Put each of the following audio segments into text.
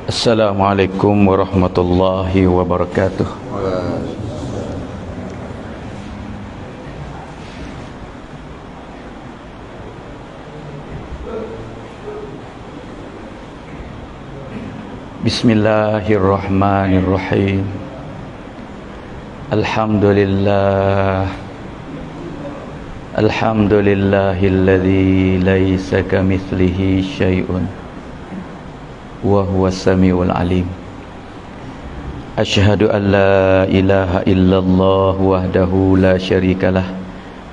Assalamualaikum warahmatullahi wabarakatuh. Bismillahirrahmanirrahim. Alhamdulillahilladzi laisa kamitslihi syai'un wa huwas samiul alim. Asyhadu an la ilaha illallah wahdahu la syarikalah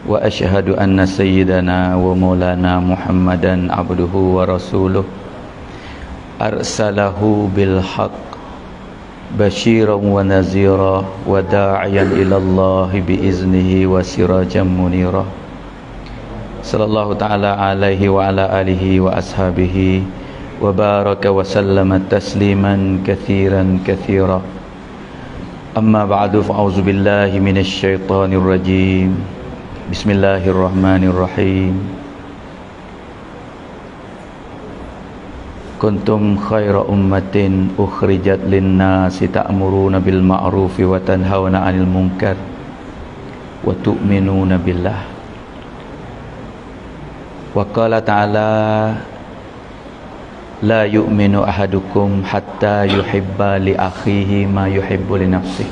wa asyhadu anna sayyidana wa maulana Muhammadan abduhu wa rasuluh arsalahu bil haqq basyiran wa nazira wa da'iyan ila Allah bi iznihi wa sirajan munira. Sallallahu ta'ala alaihi wa ala alihi wa ashabihi wa baraka wa sallama tasliman katsiran katsira. Amma ba'du, fa'auzu billahi minasy syaithanir rajim. Bismillahirrahmanirrahim. Kuntum khaira ummatin ukhrijat lin-nasi ta'muruna bil ma'rufi wa tanhauna 'anil munkar wa tu'minuna billah. Wa qala ta'ala la yu'minu ahadukum hatta yuhibba li akhihi ma yuhibbu li nafsihi.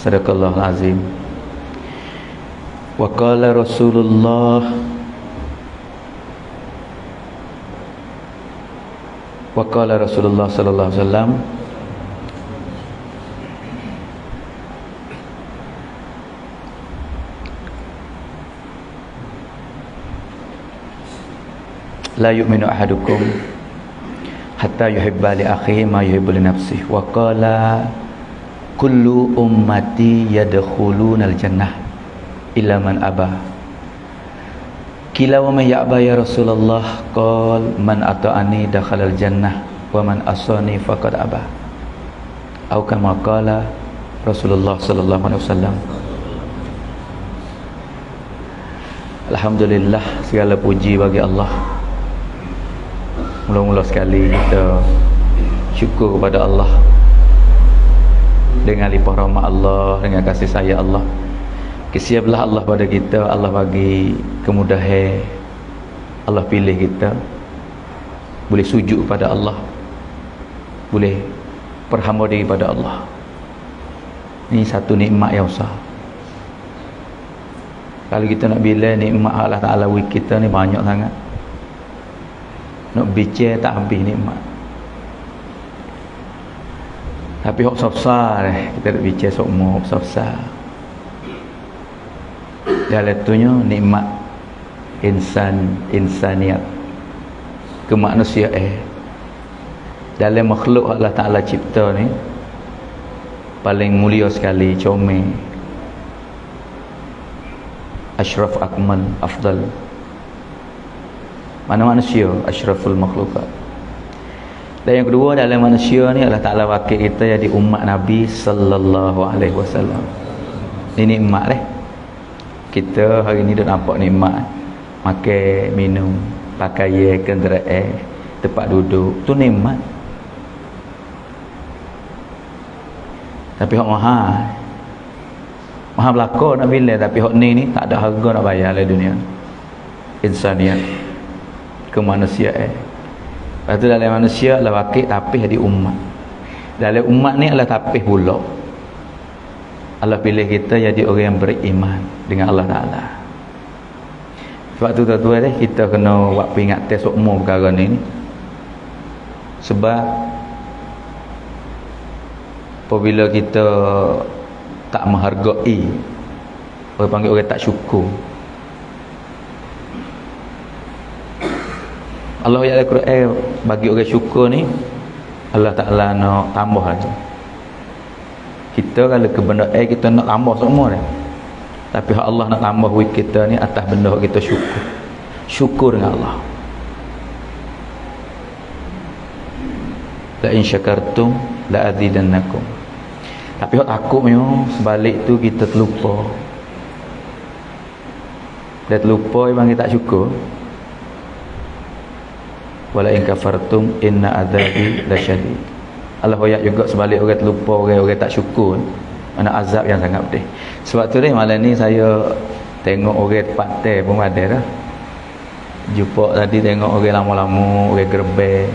Sadaqallahul azim. Wa qala Rasulullah sallallahu alaihi wasallam la yu'minu ahadukum hatta yuhibba li akhihi ma yuhibbu li nafsihi. Wa qala kullu ummati yadkhulunal jannah illa man aba. Qila wa man ya'ba ya Rasulullah? Qala man ata'ani dakhalal jannah wa man asani faqad aba. Atau kama qala Rasulullah sallallahu alaihi wasallam. Alhamdulillah, segala puji bagi Allah. Mula-mula sekali kita syukur kepada Allah dengan limpah rahmat Allah, dengan kasih sayang Allah. Kesiaplah Allah pada kita. Allah bagi kemudahan, Allah pilih kita boleh sujud pada Allah, boleh berhamba diri pada Allah. Ini satu nikmat yang besar. Kalau kita nak bilang nikmat Allah Ta'ala bagi kita ni banyak sangat. Nak bicara tak habis nikmat. Tapi hak besar kita nak bicara semua besar. Dalam itunya nikmat insaniat, kemanusiaan. Dalam makhluk Allah Ta'ala cipta ni paling mulia sekali, comel, asyraf, akmal, afdal. Mana manusia asyraful makhlukat. Dan yang kedua, dalam manusia ni Allah Ta'ala wakil kita jadi umat Nabi sallallahu alaihi wasallam. Ini nikmat deh. Kita hari ni dah nampak nikmat. Makan, minum, pakaian, kenderaan, tempat duduk, tu nikmat. Tapi hak mahal belakang nak bilang, tapi hak ni tak ada harga nak bayar dalam dunia. Insaniat, kemanusiaan. Lepas tu dalam manusia Allah wakil tapih jadi umat. Dalam umat ni Allah tapih pula, Allah pilih kita jadi orang yang beriman dengan Allah Ta'ala. Sebab tu tuan-tuan kita kena buat peringatan semua perkara ni. Sebab apabila kita tak menghargai, orang panggil orang tak syukur. Allah ayat Al-Quran bagi orang syukur ni, Allah Ta'ala nak tambah lagi. Kita kalau ke benda kita nak tambah semua dah. Tapi hak Allah nak tambah kita ni atas benda kita syukur. Syukur dengan Allah. La in syakartum la azidannakum. Tapi hak takutnya sebalik tu kita terlupa. Dia terlupa memang kita tak syukur. wala in kafartum inna adzabi lasyadid. Allah ayat juga sebalik orang terlupa, orang tak syukur, mana azab yang sangat pedih. Sebab tu malam ni saya tengok orang tempat teh pun ada dah. Jumpa tadi tengok orang lama-lama, orang gerbek,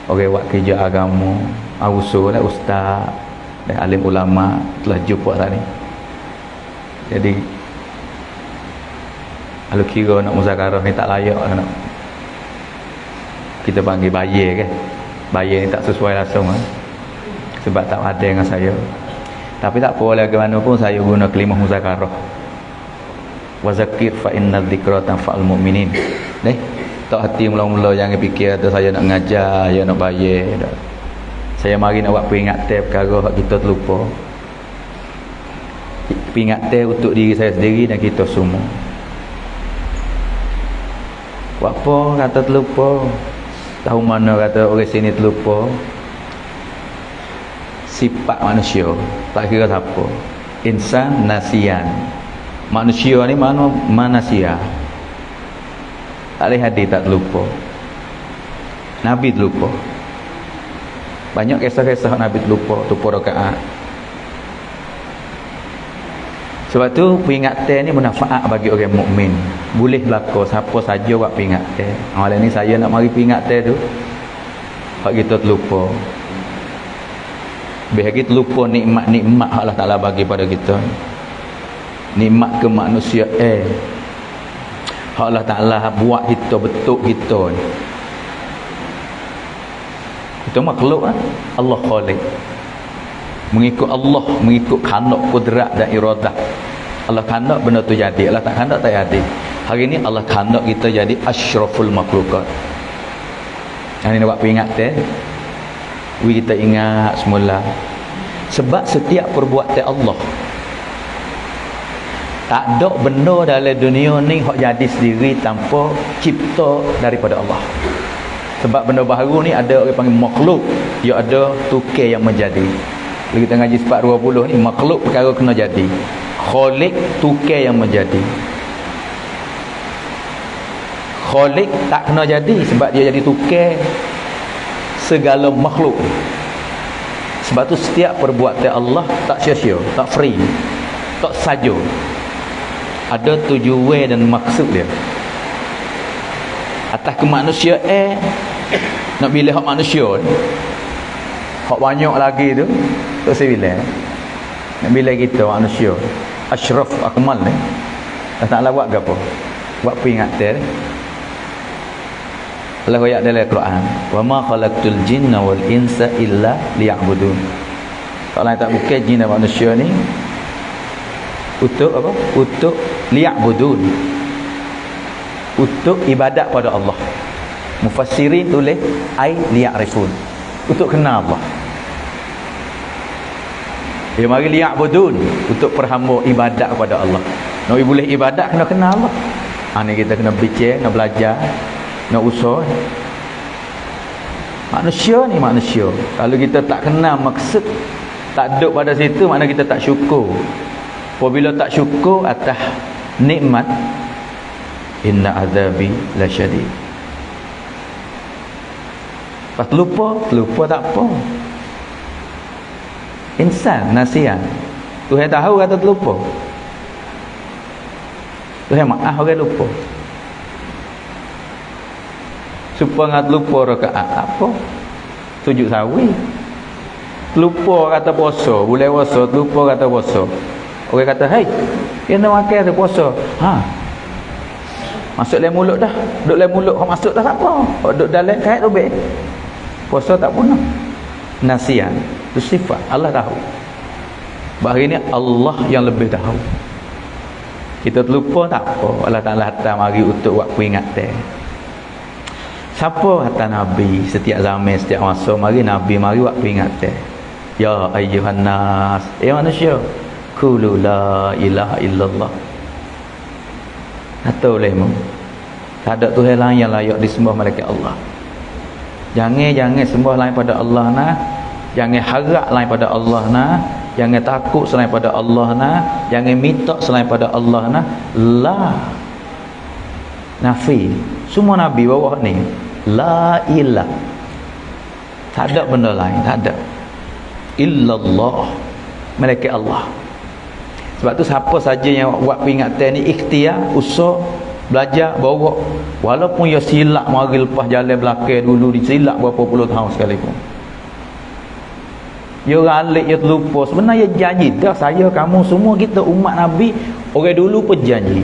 orang buat kerja agama, usul lah ustaz dan alim ulama telah jumpa tadi. Jadi kalau kira nak muzakarah ni tak layak nak kita panggil bayar kan. Bayar ni tak sesuai langsung kan? Sebab tak ada dengan saya. Tapi tak apa, bagaimanapun saya guna kelimah muzakarah. Wa zakir fa inna dzikra tanfa'ul mu'minin. Tak hati mula-mula jangan fikir kata saya nak ngajar, saya nak bayar. Saya mari nak buat peringatan perkara kita terlupa. Peringatan untuk diri saya sendiri dan kita semua. Buat apa kata terlupa? Tahu mana kata orang sini terlupa? Sifat manusia, tak kira siapa. Insan nasian. Manusia ni mana manusia. Tak boleh hadir tak terlupa. Nabi terlupa. Banyak kisah-kisah Nabi terlupa, tumpah rakaat. Sebab tu peringatan ni bermanfaat bagi orang mukmin. Boleh berlaku siapa saja buat peringatan. Malam ni saya nak mari peringatan tu. Hak kita terlupa. Biar kita terlupa nikmat-nikmat Allah Taala bagi pada kita. Nikmat kemanusiaan. Hak Allah Taala buat kita, bentuk kita ni. Kita makhluk kan? Allah Khaliq. Mengikut Allah, mengikut kandak kudrat dan iradah. Allah kandak benda tu jadi, Allah tak kandak tak jadi. Hari ni Allah kandak kita jadi asyraful makhlukat. Hari ni buat peringatan. Kita ingat semula. Sebab setiap perbuatan Allah, tak ada benda dalam dunia ni hak jadi sendiri tanpa cipta daripada Allah. Sebab benda baru ni ada orang panggil makhluk, dia ada tukar yang menjadi. Bila kita ngaji sifat 20 ni, makhluk perkara kena jadi, Khaliq tukar yang menjadi. Khaliq tak kena jadi sebab dia jadi tukar segala makhluk. Sebab tu setiap perbuatan Allah tak sia-sia, tak free, tak saja. Ada tujuan dan maksud dia. Atas kemanusiaan, nak bila hak manusia ni, hak banyak lagi tu tak saya bilang. Nak bila kita manusia asyraf akmal ni, tak nak buat apa? Buat peringatan. Allah ayat dalam Al-Quran, wa ma khalaqtul jinna wal insa illa liya'budun. Kalau tak bukan jin dan manusia ni untuk apa? Untuk liya'budun, untuk ibadat pada Allah. Mufassirin tulis ai liya'rifun, untuk kenal Allah. Dia mari liya'budun, untuk perhamba ibadat kepada Allah. Nak boleh ibadat kena kenal Allah. Ni kita kena bincang, kena belajar, nak usaha. Manusia ni manusia. Kalau kita tak kenal maksud, tak duduk pada situ, makna kita tak syukur. Apabila tak syukur atas nikmat, inna azabi lasyadid. Pas lupa tak apa. Insan nasian. Tuhan tahu kata terlupa. Tuhan maaf orang lupa. Supaya ngat lupa rakaat apa? Sujud sawi. Lupa kata puasa, boleh puasa, lupa kata puasa. Orang kata, "Hei, dia nak makan ada puasa." Masuk dalam mulut dah. Duduk dalam mulut, kau masuk dah tak apa. Duduk dalam kait tu baik. Puasa tak punah. Nasian, itu sifat Allah tahu. Bahari ni Allah yang lebih tahu. Kita terlupa tak apa. Allah Taala hantar mari untuk buat peringatan. Siapa hantar Nabi setiap zaman, setiap masa, mari Nabi mari buat peringatan. Ya ayyuhan nas, manusia, qulu la ilaha illallah. Atau lemu, tak ada Tuhan lain yang layak disembah malaikat Allah. Jangan sembah lain pada Allah nah. Jangan harap lain pada Allah nah. Jangan takut selain pada Allah nah. Jangan minta selain pada Allah nah. La nafi. Semua Nabi bawah ni La ilah. Tak ada benda lain, tak ada. Illallah. Malaikat Allah. Sebab tu siapa saja yang buat peringatan ni ikhtiar, usaha, belajar, bawa. Walaupun dia silap mari lepas jalan belakang dulu, disilap berapa puluh tahun sekalipun. Dia ralik, dia terlupa. Sebenarnya janji dah, saya, kamu semua, kita umat Nabi, orang dulu pun janji.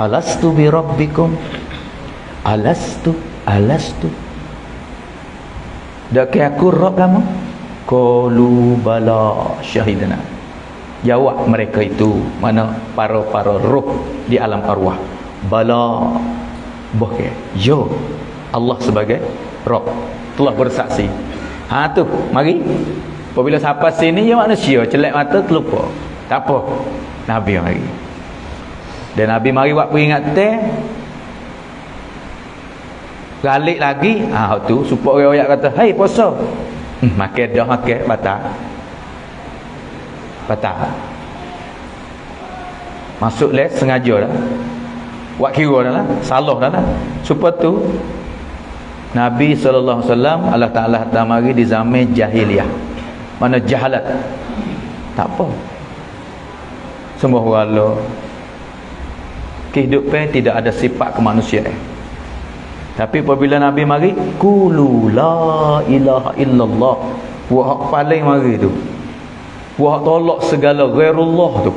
Alastu bi rabbikum. Alastu. Dak aku Rabb kamu? Qalu bala syahidana. Jawab mereka itu, mana para roh di alam arwah. Bala. Bahkan yo Allah sebagai Rabb telah bersaksi. Ha tu, mari. Apabila sampai sini ya manusia celak mata terlupa. Tak apa. Nabi mari. Dan Nabi mari buat peringatan. Balik lagi, tu supaya orang kata, "Hai puasa." Makan dah makan batal. Batal. Masuk les sengaja dah. Buat kira dah lah, salah dah lah. Supaya tu Nabi sallallahu alaihi wasallam Allah Taala hantar mari di zaman jahiliyah. Mana jahalat. Tak apa. Sembah wala. Kehidupan tidak ada sifat kemanusiaan. Tapi apabila Nabi mari, qulu la ilaha illallah. Buat paling mari tu. Buat tolak segala ghairullah tu.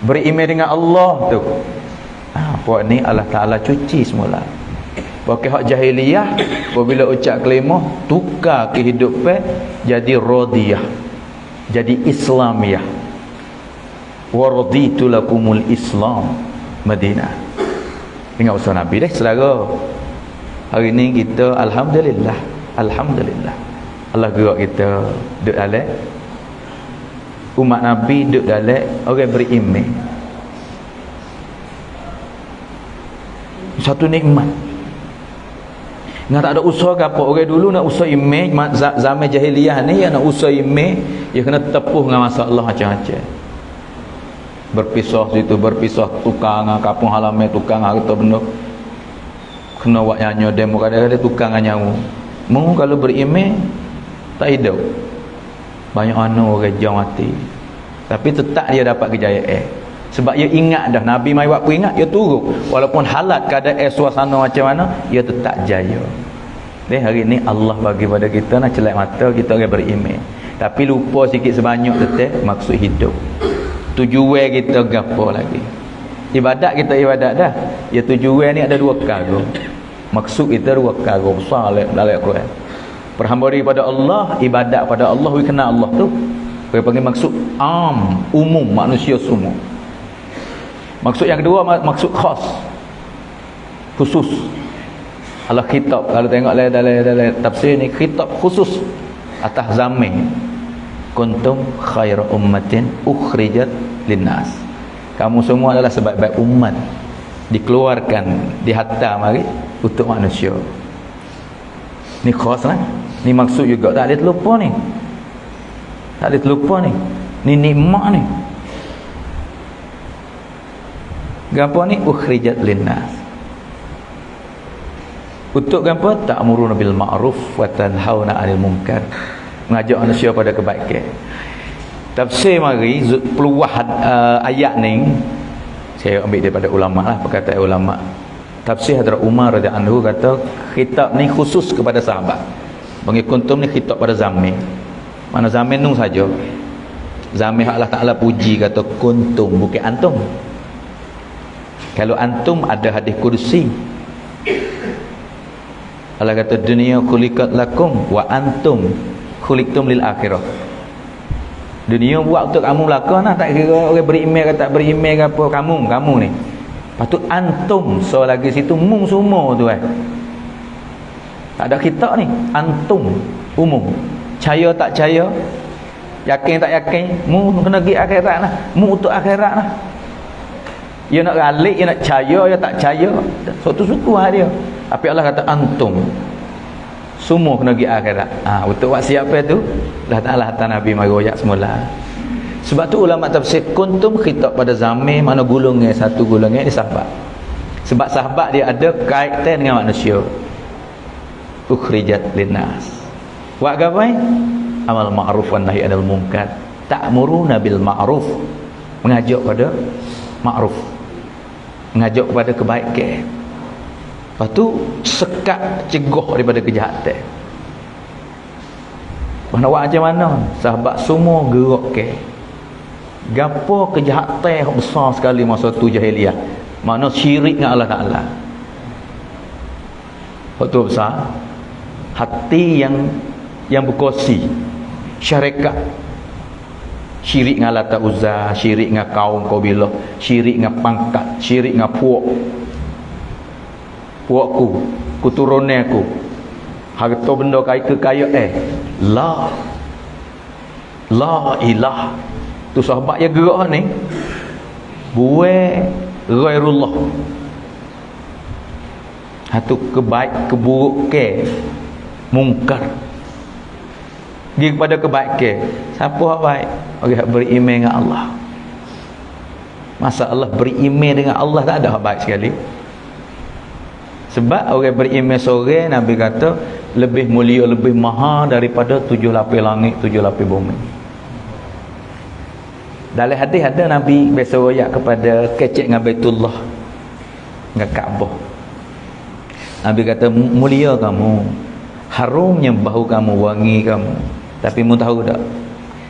Beriman dengan Allah tu. Buat ni Allah Taala cuci semula. Pakai hak jahiliyah, apabila ucap kalimah tukar kehidupan jadi radiyah, jadi islamiyah. Wa raditu lakumul Islam Madinah. Ingat usaha Nabi deh saudara. Hari ni kita alhamdulillah Allah gerak kita duduk dalam umat Nabi, duduk dalam orang beriman. Satu nikmat. Nak tak ada usaha ke apa. Orang dulu nak usaha imej, zaman jahiliyah ni yang nak usaha imej, dia kena tepuh dengan masalah macam-macam. Berpisah situ, berpisah tukang kampung halaman, tukang harta benda. Kena buat nyanyi demo, kadang-kadang tukang nyawa. Mu kalau berimej tak hidup. Banyak orang jauh mati. Tapi tetap dia dapat kejayaan. Sebab dia ingat dah Nabi mai buat peringat, dia turut. Walaupun halat keadaan suasana macam mana, dia tetap jaya. Dan hari ni Allah bagi pada kita nak celak mata, kita orang beriman. Tapi lupa sikit sebanyak tetap maksud hidup. Tujuan kita gapo lagi. Ibadat kita ibadat dah. Ya tujuan ni ada dua perkara. Maksud kita dua perkara besar dalam Al-Quran. Perhambaan pada Allah, ibadat pada Allah, we kenal Allah tu. Kita panggil maksud umum, manusia semua. Maksud yang kedua maksud khas, khusus. Allah kitab, kalau tengok dalam tafsir ni, kitab khusus atas zaman. Kuntum khaira ummatin ukhrijat linnas. Kamu semua adalah sebaik-baik umat, dikeluarkan, dihantar mari untuk manusia. Ni khas lah. Ni maksud juga tak boleh terlupa ni. Tak boleh terlupa ni. Ni nikmat ni. Gapo ni ukhrijat linnas. Untuk gapo? Ta'muruna bil ma'ruf wa tanhauna 'anil munkar. Mengajak manusia pada kebaikan. Tafsir mari peluah ayat ni saya ambil daripada ulama lah, perkataan ulama. Tafsir Hadrat Umar radhiyallahu anhu kata kitab ni khusus kepada sahabat. Bagi kuntum ni kitab pada zaman. Mana zaman nu saja. Zaman Allah Taala puji kata kuntum, bukan antum. Kalau antum ada hadis kursi, Allah kata dunia khuliqat lakum wa antum khuliqtum lil akhirah. Dunia buat untuk kamu belaka lah. Tak kira orang beriman ke tak beriman ke apa, kamu ni. Patut antum, so lagi situ mung semua tu tak ada kita ni, antum umum. Percaya tak percaya, yakin tak yakin, mu kena pergi akhirat lah, mu untuk akhirat lah. Dia nak ralik, dia nak percaya, dia tak percaya, suatu suku lah dia. Tapi Allah kata antum semua kena pergi akhirat. Untuk buat siapa tu Allah Ta'ala hantar Nabi mari royak semula. Sebab tu ulama tafsir kuntum khitab pada zaman mana golongan satu golongan ni sahabat. Sebab sahabat dia ada kaitan dengan manusia. ukhrijat linnas. Wa gapai? Amal ma'ruf wan nahi anil munkar. Ta'muruna bil ma'ruf. Mengajak pada ma'ruf. Mengajak kepada kebaikan. Lepas tu sekat cegah daripada kejahatan. Mana buat macam mana? Sahabat semua gerak ke. Gapo kejahatan yang besar sekali masa tu jahiliah. Mana syirik dengan Allah Ta'ala. Waktu besar. Hati yang berkongsi. Syarikat. Syirik dengan Lata Uzza, syirik dengan kaum kabilah, syirik dengan pangkat, syirik dengan puakku, keturunan aku. Harta benda kaya la ilah. Tu sahabat yang gerak ni buat ghairullah. Hatu keburukan mungkar. Pergi kepada kebaikan. Siapa yang baik? Orang yang beriman dengan Allah. Masalah beriman dengan Allah tak ada yang baik sekali. Sebab orang beriman sore, Nabi kata lebih mulia, lebih mahal daripada 7 lapis langit, 7 lapis bumi. Dalam hadis ada Nabi biasa royak kepada kecek dengan Baitullah, dengan Kaabah. Nabi kata mulia kamu, harumnya bau kamu, wangi kamu. Tapi mu tahu tak,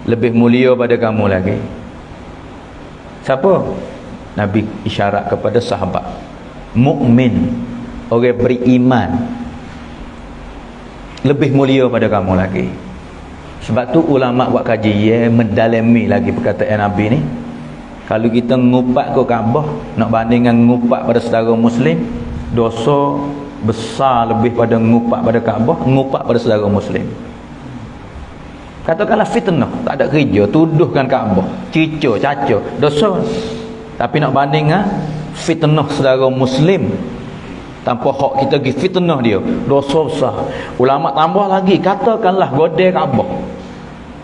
lebih mulia pada kamu lagi siapa? Nabi isyarat kepada sahabat mukmin, orang beriman, lebih mulia pada kamu lagi. Sebab tu ulama buat kajian mendalami lagi perkataan Nabi ni. Kalau kita ngupat ke Kaabah, nak bandingkan ngupat pada saudara muslim, dosa besar lebih pada ngupat pada Kaabah, ngupat pada saudara muslim. Katakanlah fitnah, tak ada kerja, tuduhkan Kaabah, cicur, cacur, dosa. Tapi nak bandingkan fitnah saudara muslim tanpa hak kita pergi fitnah dia, dosa besar. Ulama tambah lagi, katakanlah godeh Kaabah.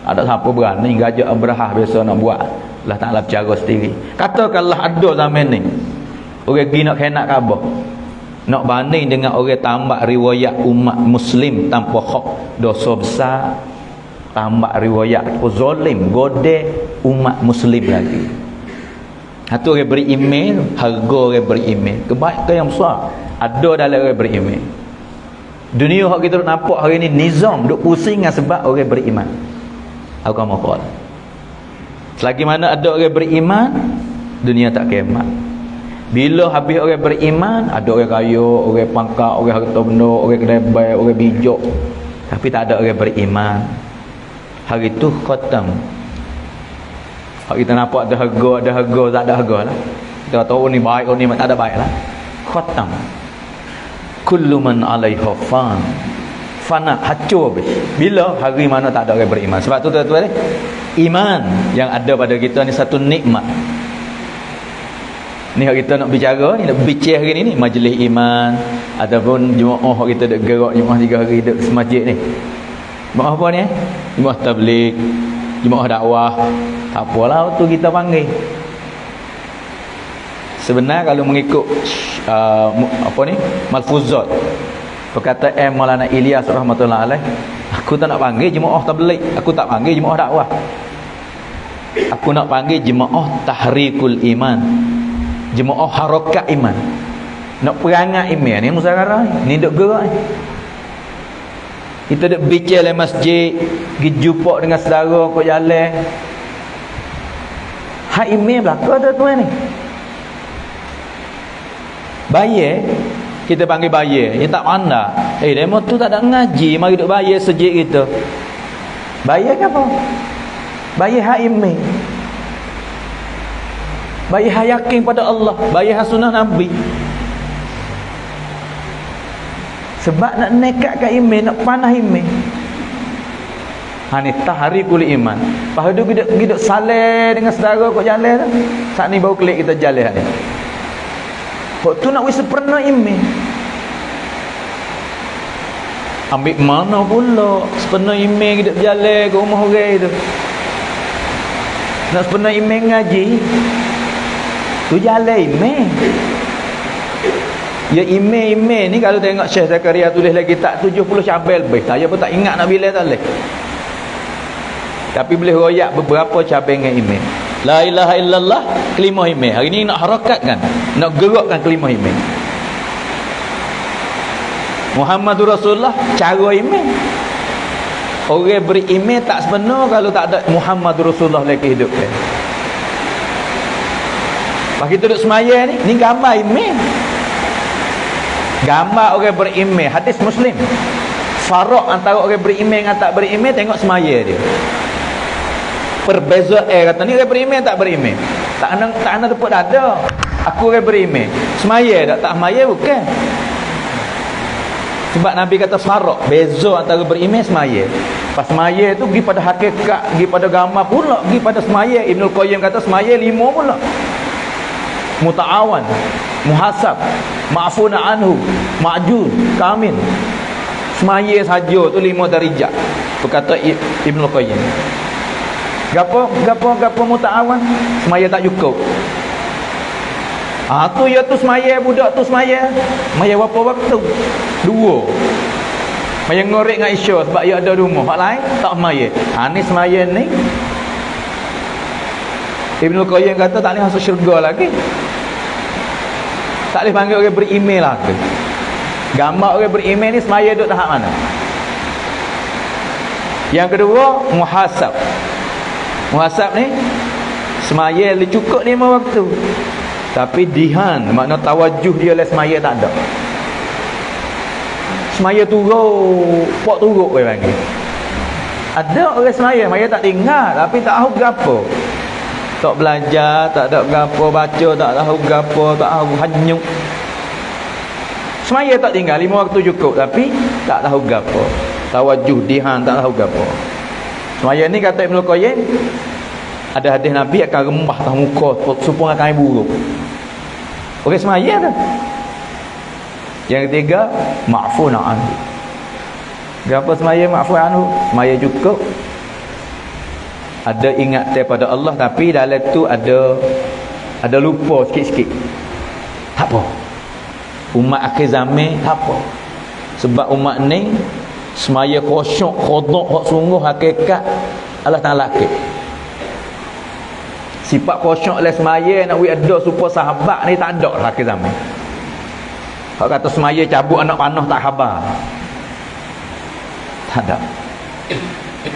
Ada siapa berani gajak Abrahah biasa nak buat, Allah Ta'ala bercara sendiri. Katakanlah ada zaman ni orang pergi nak khenak Kaabah, nak banding dengan orang tambah riwayat umat muslim tanpa hak, dosa besar. Tambah riwayat zalim, godeh umat muslim lagi. Itu orang beriman, harga orang beriman, kebaikan yang besar ada dalam orang beriman. Dunia yang kita nampak hari ni nizam duk pusing dengan sebab orang beriman. Agama qol. Selagi mana ada orang beriman, dunia tak kiamat. Bila habis orang beriman, ada orang kaya, orang pangkat, orang harta benda, orang kedai bai, orang bijak, tapi tak ada orang beriman. Hari tu khatam. Kalau kita nampak ada harga, tak ada harga lah. Kita tahu ni baik, ni tak ada baik lah. Khatam. Kullu man 'alaiha fan. Fana, hancur habis. Bila? Hari mana tak ada orang beriman. Sebab tu tuan-tuan, iman yang ada pada kita ni satu nikmat. Ni kita nak bicara ni, nak bicara hari ni majlis iman ataupun jemaah kita duk gerak jemaah 3 hari duk semasjid ni. Jemaah apa ni? Jemaah tabligh, jemaah dakwah. Tak apalah tu kita panggil. Sebenarnya kalau mengikut malfuzat perkataan Maulana Ilyas rahmatullah alaih, aku tak nak panggil jemaah tabligh, aku tak panggil jemaah dakwah. Aku nak panggil jemaah tahrikul iman, jemaah harakat iman. Nak perangai iman ni musyawarah ni duk gerak ni. Kita duk bicara dalam masjid, pergi jumpa dengan saudara kat jalan. Hak iman belaka tuan ni. Bayar, kita panggil bayar, dia tak pandai. Demo tu tak ada ngaji, mari duk bayar sejik kita. Bayar ke apa? Bayar hak iman. Bayar hak yakin pada Allah, bayar hak sunnah Nabi. Sebab nak nekatkan iman, nak panah iman. Ni tahrikul iman. Lepas tu kita salah dengan saudara kat jalan tu. Saat ni baru klik kita jalan ni. Kok tu nak wis sempurna iman. Ambil mana pula sempurna iman kita berjalan ke rumah orang tu. Nak sempurna iman ngaji, tu jalan iman. Ya email ni kalau tengok Syekh Zakaria tulis lagi tak 70 cabai lebih. Saya pun tak ingat nak bila tak boleh. Tapi boleh royak beberapa cabai dengan email. La ilaha illallah, kelimah email. Hari ni nak harakatkan, nak gerakkan kelimah email. Muhammadur Rasulullah, cara email. Orang beri email tak sebenar kalau tak ada Muhammadur Rasulullah lagi hidup dia. Lepas kita duduk semaya ni gambar email. Gambar orang beri-email. Hadis Muslim. Farak antara orang beri-email dengan tak beri-email, tengok semaya dia. Perbezaan kata ni orang beri-email tak beri-email. Tak ana tepuk dada. Aku orang beri-email. Semaya tak semaya bukan. Sebab Nabi kata farak, beza antara beri-email semaya. Pas semaya tu pergi pada hakikat, pergi pada gambar pula, pergi pada semaya. Ibnul Qayyim kata semaya 5 pula. Muta'awan, muhasab, ma'funa anhu, ma'jun, kamin. Semaya saja tu 5 darjat. Berkata Ibnul Qayyim. Gapo muta'awan? Semaya tak cukup. Tu ya tu semaya, budak tu semaya. Semaya berapa waktu? 2. Semaya ngorek dengan Isya sebab ia ada rumah. Hak lain tak semaya. Ni semaya ni Ibnul Qayyim kata tak boleh masuk syurga lagi. Tak boleh panggil orang beri-email lagi. Gambar orang beri-email ni semaya duduk tahap mana? Yang kedua, muhasab. Muhasab ni semaya dia cukup 5 waktu. Tapi dihan, makna tawajuh dia oleh semaya tak ada. Semaya turuk, pok turuk orang panggil. Ada orang semaya tak tinggal tapi tak tahu gapo. Tak belajar, tak ada gapo, baca tak tahu gapo, tak tahu hanyut. Semaya tak tinggal 5 waktu cukup tapi tak tahu gapo. Tawajuh dihan tak tahu gapo. Semaya ni kata Ibnu Qayyim, ada hadis Nabi akan rembah atas muka supaya akan buruk. Orang semaya tu. Yang ketiga, ma'funa anhu. Berapa semaya ma'funa anhu? Semaya cukup. Ada ingat daripada Allah tapi dalam tu ada lupa sikit-sikit. Tak apa. Umat akhir zaman tak apa. Sebab umat ni semaya khusyuk, khudu' hak sungguh hakikat Allah Taala akid. Sifat khusyuk oleh semaya nak ada supaya sahabat ni tak ada akhir zaman. Hak kata semaya cabut anak panah tak khabar. Tak ada.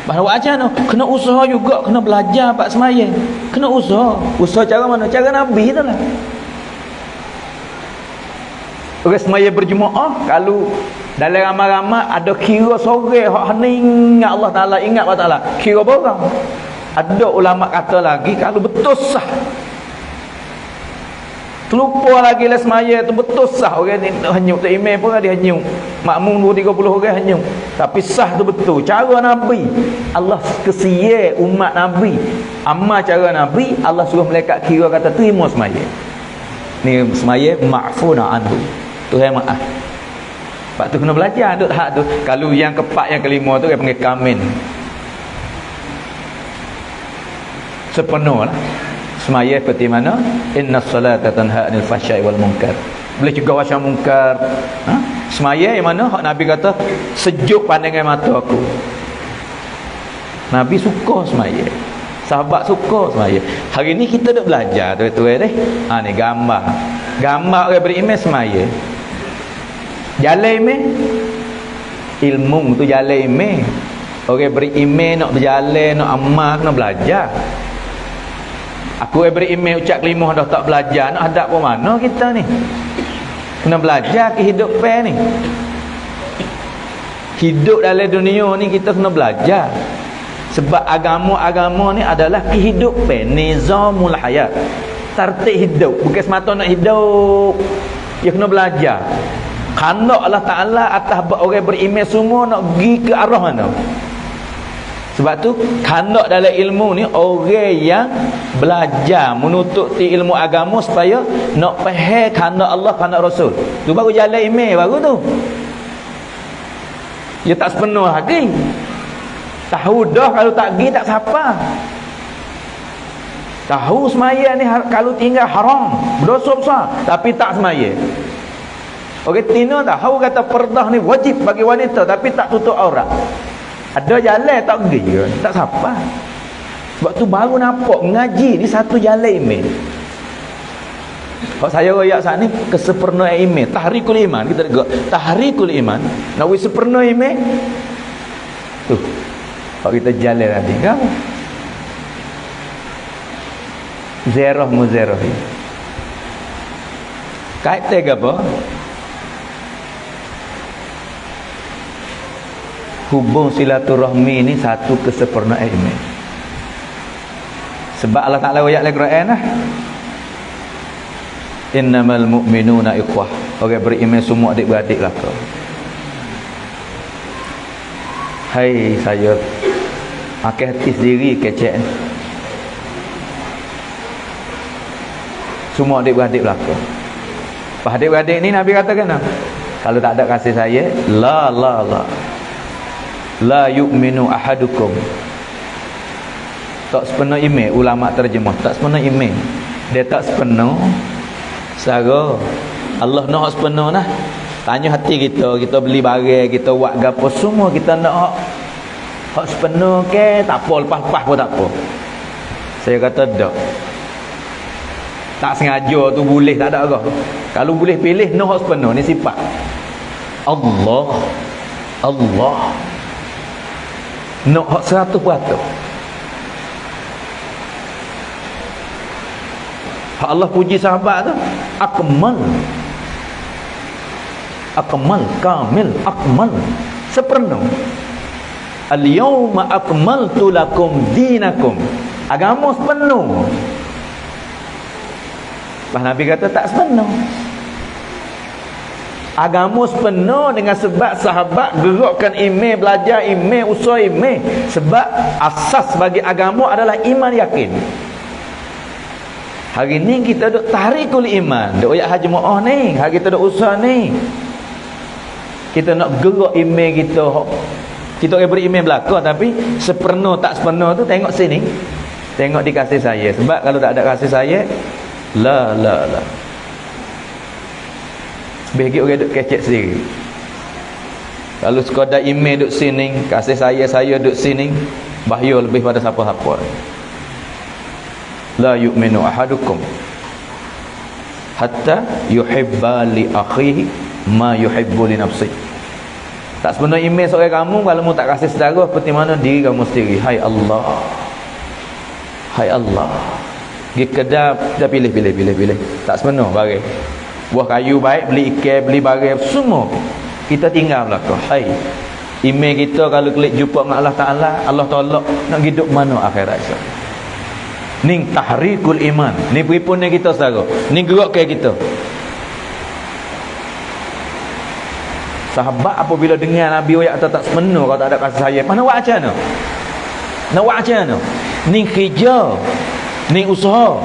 Bahawa ajar no, kena usaha juga, kena belajar pak semaya. Kena usaha. Usaha cara mana? Cara Nabi tu lah. Orang semaya berjemaah, kalau dalam ramai-ramai ada kira sore hak hening ingat Allah Taala, ingat Allah Taala. Kira berapa? Ada ulama kata lagi kalau betul sah. Terlupa lagi lah semaya tu betul sah. Orang ni hanyut tak email pun dia hanyut. Makmum 2-30 orang hanyut. Tapi sah tu betul. Cara Nabi. Allah kesia umat Nabi. Amal cara Nabi. Allah suruh malaikat kira kata terima semaya. Ni semaya ma'funa anhu. Tuhan maaf. Sebab tu kena belajar duk hak tu. Kalau yang keempat yang kelima tu dia panggil kamin. Sepenuh lah. Semaya seperti mana? Inna salata tanha anil fahsya'i wal munkar. Boleh juga wahsyat munkar. Semaya yang mana hak Nabi kata sejuk pandangan mata aku. Nabi suka semaya. Sahabat suka semaya. Hari ni kita dah belajar tuan-tuan deh. Ni gambar. Gambar orang beriman semaya. Jalan iman. Ilmu tu jalan iman. Orang beriman nak berjalan, nak amal, nak belajar. Aku beri email ucap kelima dah tak belajar, nak hadap ke mana kita ni? Kena belajar kehidupan ni. Hidup dalam dunia ni kita kena belajar. Sebab agama-agama ni adalah kehidupan, nizamul hayat. Tertib hidup, bukan semata nak hidup. Dia kena belajar. Kerana Allah Ta'ala atas orang beriman semua nak pergi ke arah mana? Sebab tu kandak dalam ilmu ni orang yang belajar menututi ilmu agama supaya nak faham kandak Allah, kandak Rasul. Tu baru jalan iman baru tu. Dia tak sepenuh lagi. Tahu dah kalau tak pergi tak siapa. Tahu semaya ni kalau tinggal haram, berdosa besar, tapi tak semaya. Orang Tino tak hau kata perdah ni wajib bagi wanita tapi tak tutup aurat. Ada jalan tak pergi, tak siapa. Sebab tu baru nampak ngaji ni satu jalan email. Kalau saya royak saat ni kesempurnaan iman, tahrikul iman, kita dengar tahrikul iman, nak wis sempurna iman. Tu. Kalau kita jalan tadi kan. Zerah muzerah. Kait tega apa? Hubung silaturahmi ni satu kesempurnaan iman. Sebab Allah Taala ayat Al-Quran lah. Innamal mu'minuna ikhwah. Orang beriman semua adik-beradik lah kau. Hai saya pakai hati sendiri kecek ni. Semua adik-beradik belaka. Pas adik-beradik ni Nabi katakan apa? Kalau tak ada kasih saya, la yu'minu ahadukum. Tak sepenuh iman, ulama terjemah tak sepenuh iman. Dia tak sepenuh secara Allah nak sepenuh nah. Tanya hati kita, kita beli barang, kita buat gapo semua kita nak hak sepenuh ke, tak apa, lepas-lepas pun tak apa. Saya kata tak. Tak sengaja tu boleh, tak ada apa. Kalau boleh pilih nak hak sepenuh ni sifat Allah nak hak 100%. Allah puji sahabat tu akmal, kamil, akmal, sepenuh. Al-yawma akmaltu lakum dinakum. Agama sepenuh. Bah Nabi kata tak sepenuh. Agama sepenuh dengan sebab sahabat gerakkan iman, belajar iman, usaha iman. Sebab asas bagi agama adalah iman yakin. Hari ni kita duk tahrikul iman, duk ayat haji mu'ah ni, hari kita duk usaha ni. Kita nak gerak iman kita. Kita orang beriman belaka tapi sepenuh tak sepenuh tu tengok sini. Tengok di kasih saya. Sebab kalau tak ada kasih saya, la. Sebagai orang duk kecek sendiri. Kalau sekadar iman duk sini, kasih saya duk sini, bahaya lebih pada siapa-siapa. La yu'minu ahadukum hatta yuhibba li akhihi ma yuhibbu li nafsihi. Tak sepenuh iman seorang kamu kalau mu tak kasih saudara seperti mana diri kamu sendiri. Hai Allah, pergi kedai dah pilih. Tak sepenuh barang. Buah kayu baik, beli ikan, beli barang semua kita tinggal belakang. Hai, iman kita kalau klik jumpa dengan Allah Taala, Allah tolak nak hidup mana akhirat esok. Ni tahrikul iman. Ni peripun kita saudara. Ni gerak ke kita. Sahabat apabila dengar Nabi ayat tak sepenuh kalau tak ada kasih sayang, mana buat macam mana? Nak buat macam mana? Ni kerja, ni usaha,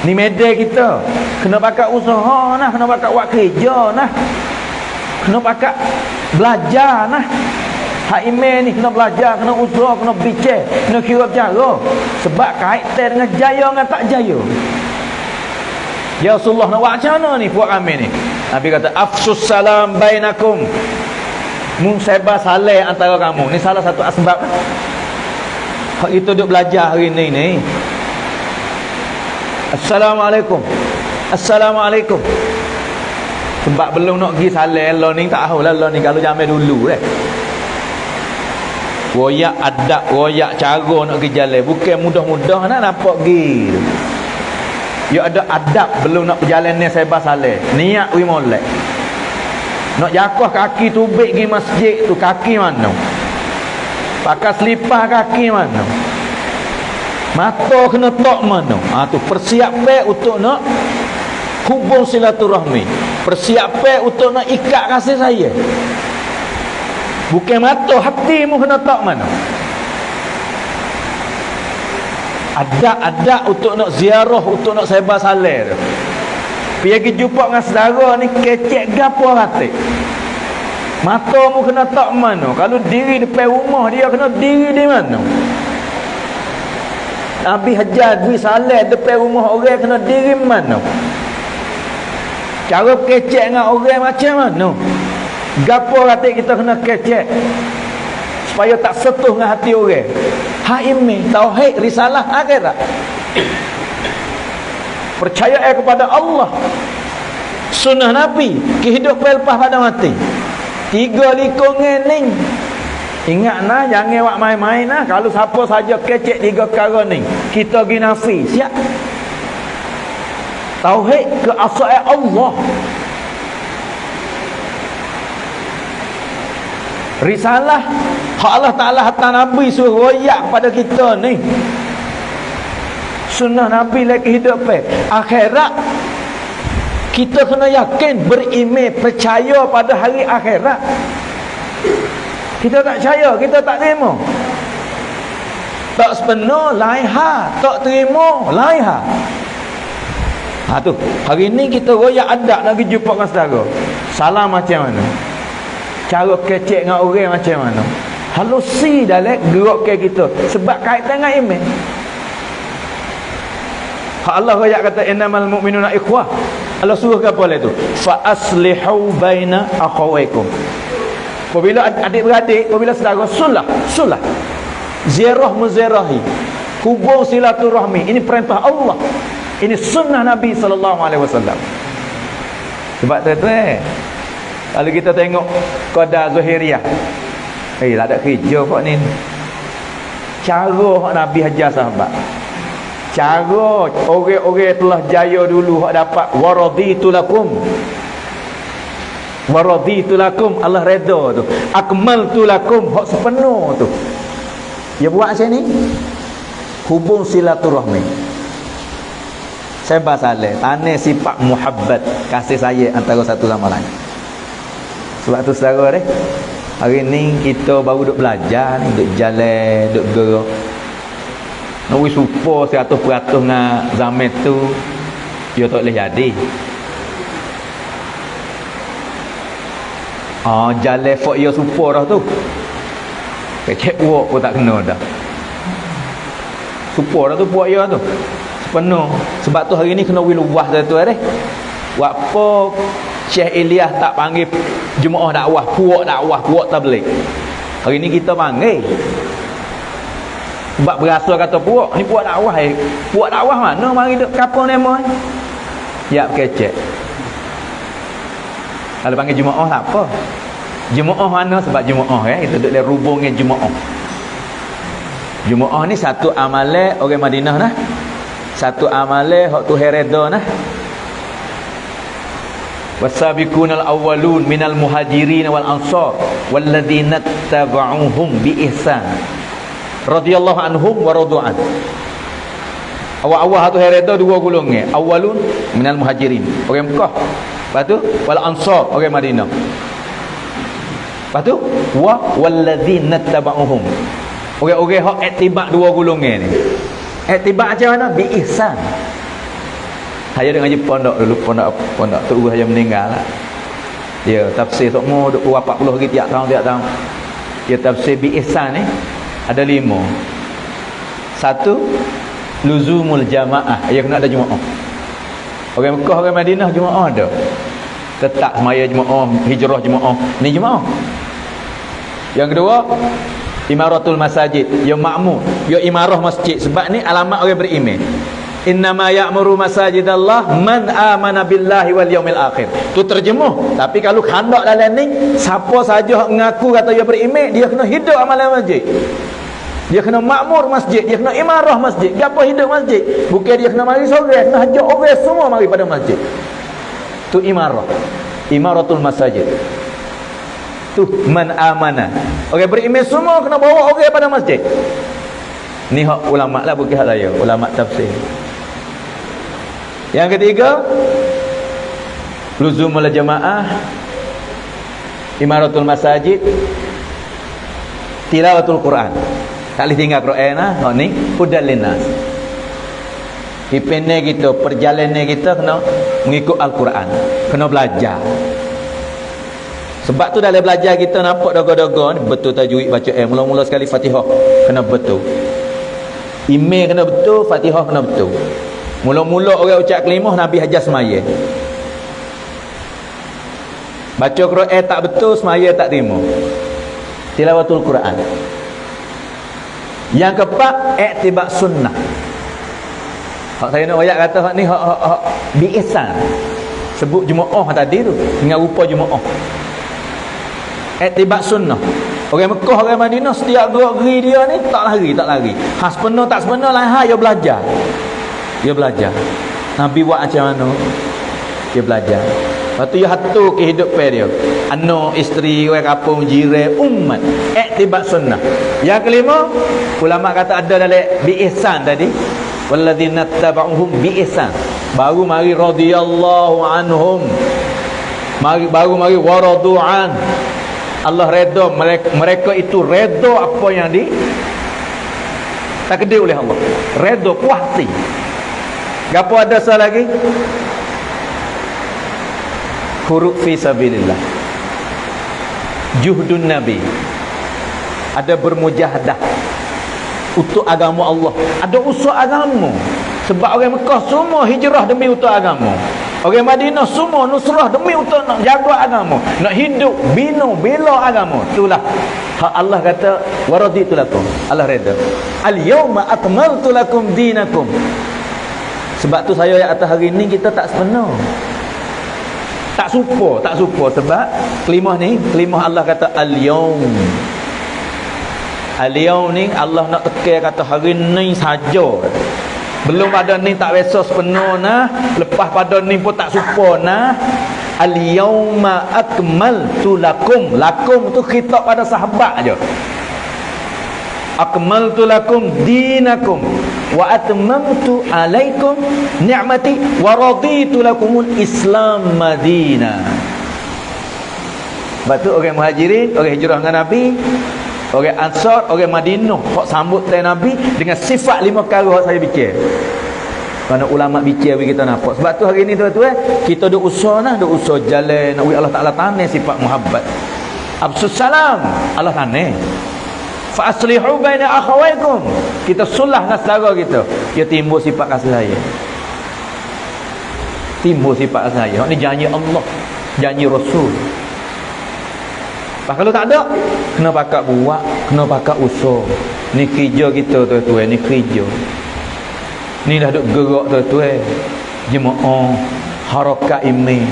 ni medan kita. Kena pakai usaha nah, kena pakai buat kerja nah. Kena pakai belajar nah. Hak iman ni kena belajar, kena usaha, kena bincang, kena kira bercara. Sebab kaitan dengan jaya dengan tak jaya. Ya Rasulullah, nak buat macam mana ni buat kami ni? Nabi kata afsus salam bainakum. Mu sebar salam antara kamu. Ni salah satu asbab. Hak kita duk belajar hari ni. Assalamualaikum. Sebab belum nak pergi salam Allah ni tak tahu lah Allah ni kalau zaman dulu royak adab, royak cara nak pergi jalan. Bukan mudah-mudah nak nampak pergi. Ya ada adab belum nak berjalan ni sebar salam. Niat we molek. Nak jakuh kaki tubik pergi masjid tu kaki mana? Pakai selipar kaki mana? Mata kena tok mana? Tu persiapan untuk nak hubung silaturahmi. Persiapan untuk nak ikat kasih saya. Bukan mata, hatimu kena tok mana? Ada untuk nak ziarah, untuk nak sebar salam. Pergi jumpa dengan saudara ni kecek gapo hati. Matamu kena tok mana? Kalau diri depan rumah dia kena diri di mana? Nabi hajar beri salam depan rumah orang kena diri mana? Cara kecek dengan orang macam mana? Gapo kata kita kena kecek supaya tak sentuh dengan hati orang? Hak iman, tauhid, risalah akhirat. Percaya kepada Allah, sunnah Nabi, kehidupan lepas pada mati. 3 likungan ni. Ingat nah, jangan buat main-main nah. Kalau siapa saja kecek 3 perkara ni, kita pergi nafi, siap. Tauhid keasaan Allah, risalah hak Allah Ta'ala hantar Nabi suruh royak pada kita ni, sunnah Nabi lagi kehidupan akhirat. Kita kena yakin, beriman, percaya pada hari akhirat. Kita tak percaya, kita tak terima. Tak sepenuh lain hal, tak terima lain hal. Tu hari ni kita royak adab nak pergi jumpa dengan saudara. Salam macam mana? Cara kecek dengan orang macam mana? Halusi dalam gerak kita sebab kaitan dengan iman. Allah royak kata innamal mu'minuna ikhwah. Allah suruh ke apa tu? Fa aslihu baina akhawaykum. Apabila adik-beradik, apabila saudara sulah ziarah muzarahi, hubung silaturahmi. Ini perintah Allah. Ini sunnah Nabi SAW. Sebab tu kalau kita tengok qadar zahiriyah, tak ada kerja kok ni. Cara Nabi hajar sahabat, cara orang-orang telah jaya dulu hak dapat waraditu lakum, Allah redha tu, akmaltu lakum, hak sepenuh tu. Dia buat macam ni, hubung silaturahmi. Saya basaleh tanya sifat muhabbat, kasih sayang antara satu sama lain. Sebab tu saudara deh, hari ni kita baru duk belajar ni, duk jalan, duk gerak. Nak wis supo 100% dengan zaman tu, dia tak boleh jadi. Jalan fok dia supo dah tu. Kecek buat pun tak kena dah. Supo dah tu buat dia tu. Penuh. Sebab tu hari ni kena wiluwah tu buat apa Syekh Ilyas tak panggil jemaah dakwah, puak tabligh. Hari ni kita panggil. Sebab berasa kata puak ni puak dakwah. Puak dakwah mana mari duk kapal nama ni? Ya kecek. Kalau panggil jemaah tak apa. Jemaah mana? Sebab jemaah kita duk le rubungnya jemaah. Jemaah ni satu amalan orang Madinah nah. Satu amalan hak tu hereda nah. Wasabiqunal awwalun minal muhajirin wal ansar walladzina tabauhum bi ihsan radhiyallahu anhum wa radu'an. Awal-awal tu hereda 2 golongan. Awwalun minal muhajirin, orang Mekah. Lepas tu wal ansar, orang Madinah. Lepas tu walladzina tabauhum, orang-orang hak iktibar 2 golongan ni. Iktibar macam mana? Bi ihsan. Saya dengan pondok dulu, pondok tu saya meninggal lah. Dia tafsir sokmo 40 hari tiap tahun. Dia tafsir bi ihsan ni ada 5. 1, luzumul jamaah. Dia kena ada jemaah. Orang Mekah, orang Madinah jemaah ada. Tetap semaya jemaah, hijrah jemaah. Ni jemaah. Yang kedua, imaratul masajid, ya makmur, ya imarah masjid. Sebab ni alamat orang beriman. Innama ya'muru masajidallah man amana billahi wal yaumil akhir. Tu terjemuh. Tapi kalau khandak dalam ni, siapa saja mengaku kata dia beriman, dia kena hidup amalan masjid. Dia kena makmur masjid, dia kena imarah masjid. Gapo hidup masjid? Bukan dia kena mari sore, kena ajak orang semua mari pada masjid. Tu imarah. Imaratul masajid. Tu man amana. Orang beriman semua kena bawa orang pada masjid. Ni hak ulama lah, bukan hak saya, ulama tafsir. Yang ketiga, luzumul jamaah, imaratul masajid, tilawatul Quran. Tak boleh tinggal Quran lah. Hak ni hudal linnas. Ipene kita, perjalanan kita kena mengikut Al-Quran, kena belajar. Sebab tu dalam belajar kita nampak dogo-dogo ni betul tajwid baca mula-mula sekali Fatihah kena betul. Email kena betul, Fatihah kena betul. Mula-mula orang ucap kalimah Nabi hajar semaya. Baca Quran tak betul, semaya tak terima. Tilawatul Quran. Yang keempat, i'tibak sunnah. Hak saya nak ayat kata hak ni hak biihsan. Sebut jemaah tadi tu dengan rupa jemaah. I'tibak sunnah. Orang Mekah, orang Madinah setiap gerak-geri dia ni tak lari. Sepenuh tak sepenuh lah, dia belajar. Dia belajar. Nabi buat macam mana? Dia belajar. Lepas tu dia hatu kehidupan dia. Anak, isteri, orang kampung, jiran, umat. I'tibak sunnah. Yang kelima, ulama kata ada dalam biihsan tadi. Walladzina tabauhum biihsan. Baru mari radhiyallahu anhum. Baru mari waradu'an. Allah redha, mereka itu redha apa yang takdir oleh Allah. Redha, puas hati. Gapo ada salah lagi? Huruf fi sabilillah. Juhdun Nabi. Ada bermujahadah untuk agama Allah. Ada usaha agama. Sebab orang Mekah semua hijrah demi untuk agama. Orang Madinah semua nusrah demi untuk nak jaga agama, nak hidup bela agama. Itulah hak Allah kata waraditu lakum. Allah redha. Al-yawma akmaltu lakum dinakum. Sebab tu saya atas hari ni kita tak sepenuh. Tak supo sebab kelimah Allah kata al-yawm. Al-yawm ni Allah nak tekan kata hari ni saja. Belum pada ni tak biasa sepenuh nah, lepas pada ni pun tak supo nah. Al-yawma akmaltu lakum. Lakum tu khitab pada sahabat aja. Akmaltu lakum dinakum wa atmamtu alaikum ni'mati wa raditu lakumul Islam Madinah. Sebab tu orang Muhajirin, orang hijrah dengan Nabi, orang Ansar, orang Madinah hak sambut Nabi dengan sifat 5 perkara hak saya fikir. Kerana ulama fikir bagi kita nampak. Sebab tu hari ni tuan-tuan, kita duk usaha jalan nak Allah Taala tanah sifat muhabbat. Absus salam, Allah tanah. Fa aslihu baina akhawaykum. Kita sulah dengan saudara kita. Dia timbul sifat kasih sayang. Timbul sifat kasih sayang. Hak ni janji Allah, janji Rasul. Kalau tak ada, kena pakat buat, kena pakat usaha. Ni kerja kita tuan-tuan, ni kerja. Ni dah duk gerak tuan-tuan. Jemaah, harakat iman.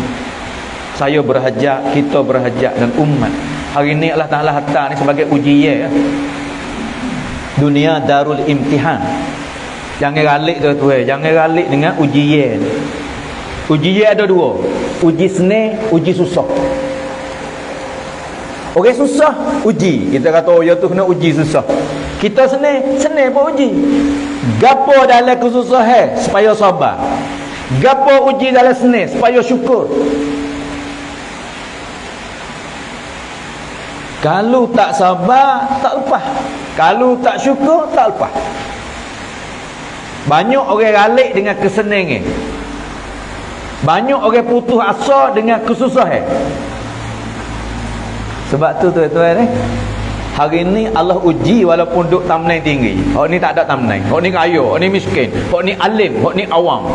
Saya berhajat, kita berhajat dan umat. Hari ni Allah Ta'ala hantar ni sebagai ujian. Dunia darul imtihan. Jangan ralik tuan-tuan, jangan ralik dengan ujian. Ujian ada 2. Uji senang, uji susah. Orang susah uji. Kita kata oh ya tu kena uji susah. Kita senang pun uji. Gapo dalam kesusahan supaya sabar. Gapo uji dalam senang supaya syukur. Kalau tak sabar tak lepas. Kalau tak syukur tak lepas. Banyak orang ralik dengan kesenangan. Banyak orang putus asa dengan kesusahan. Sebab tu tuan-tuan hari ni Allah uji walaupun duk tamnai tinggi. Hak ni tak ada tamnai. Hak ni kaya, hak ni miskin, hak ni alim, hak ni awam.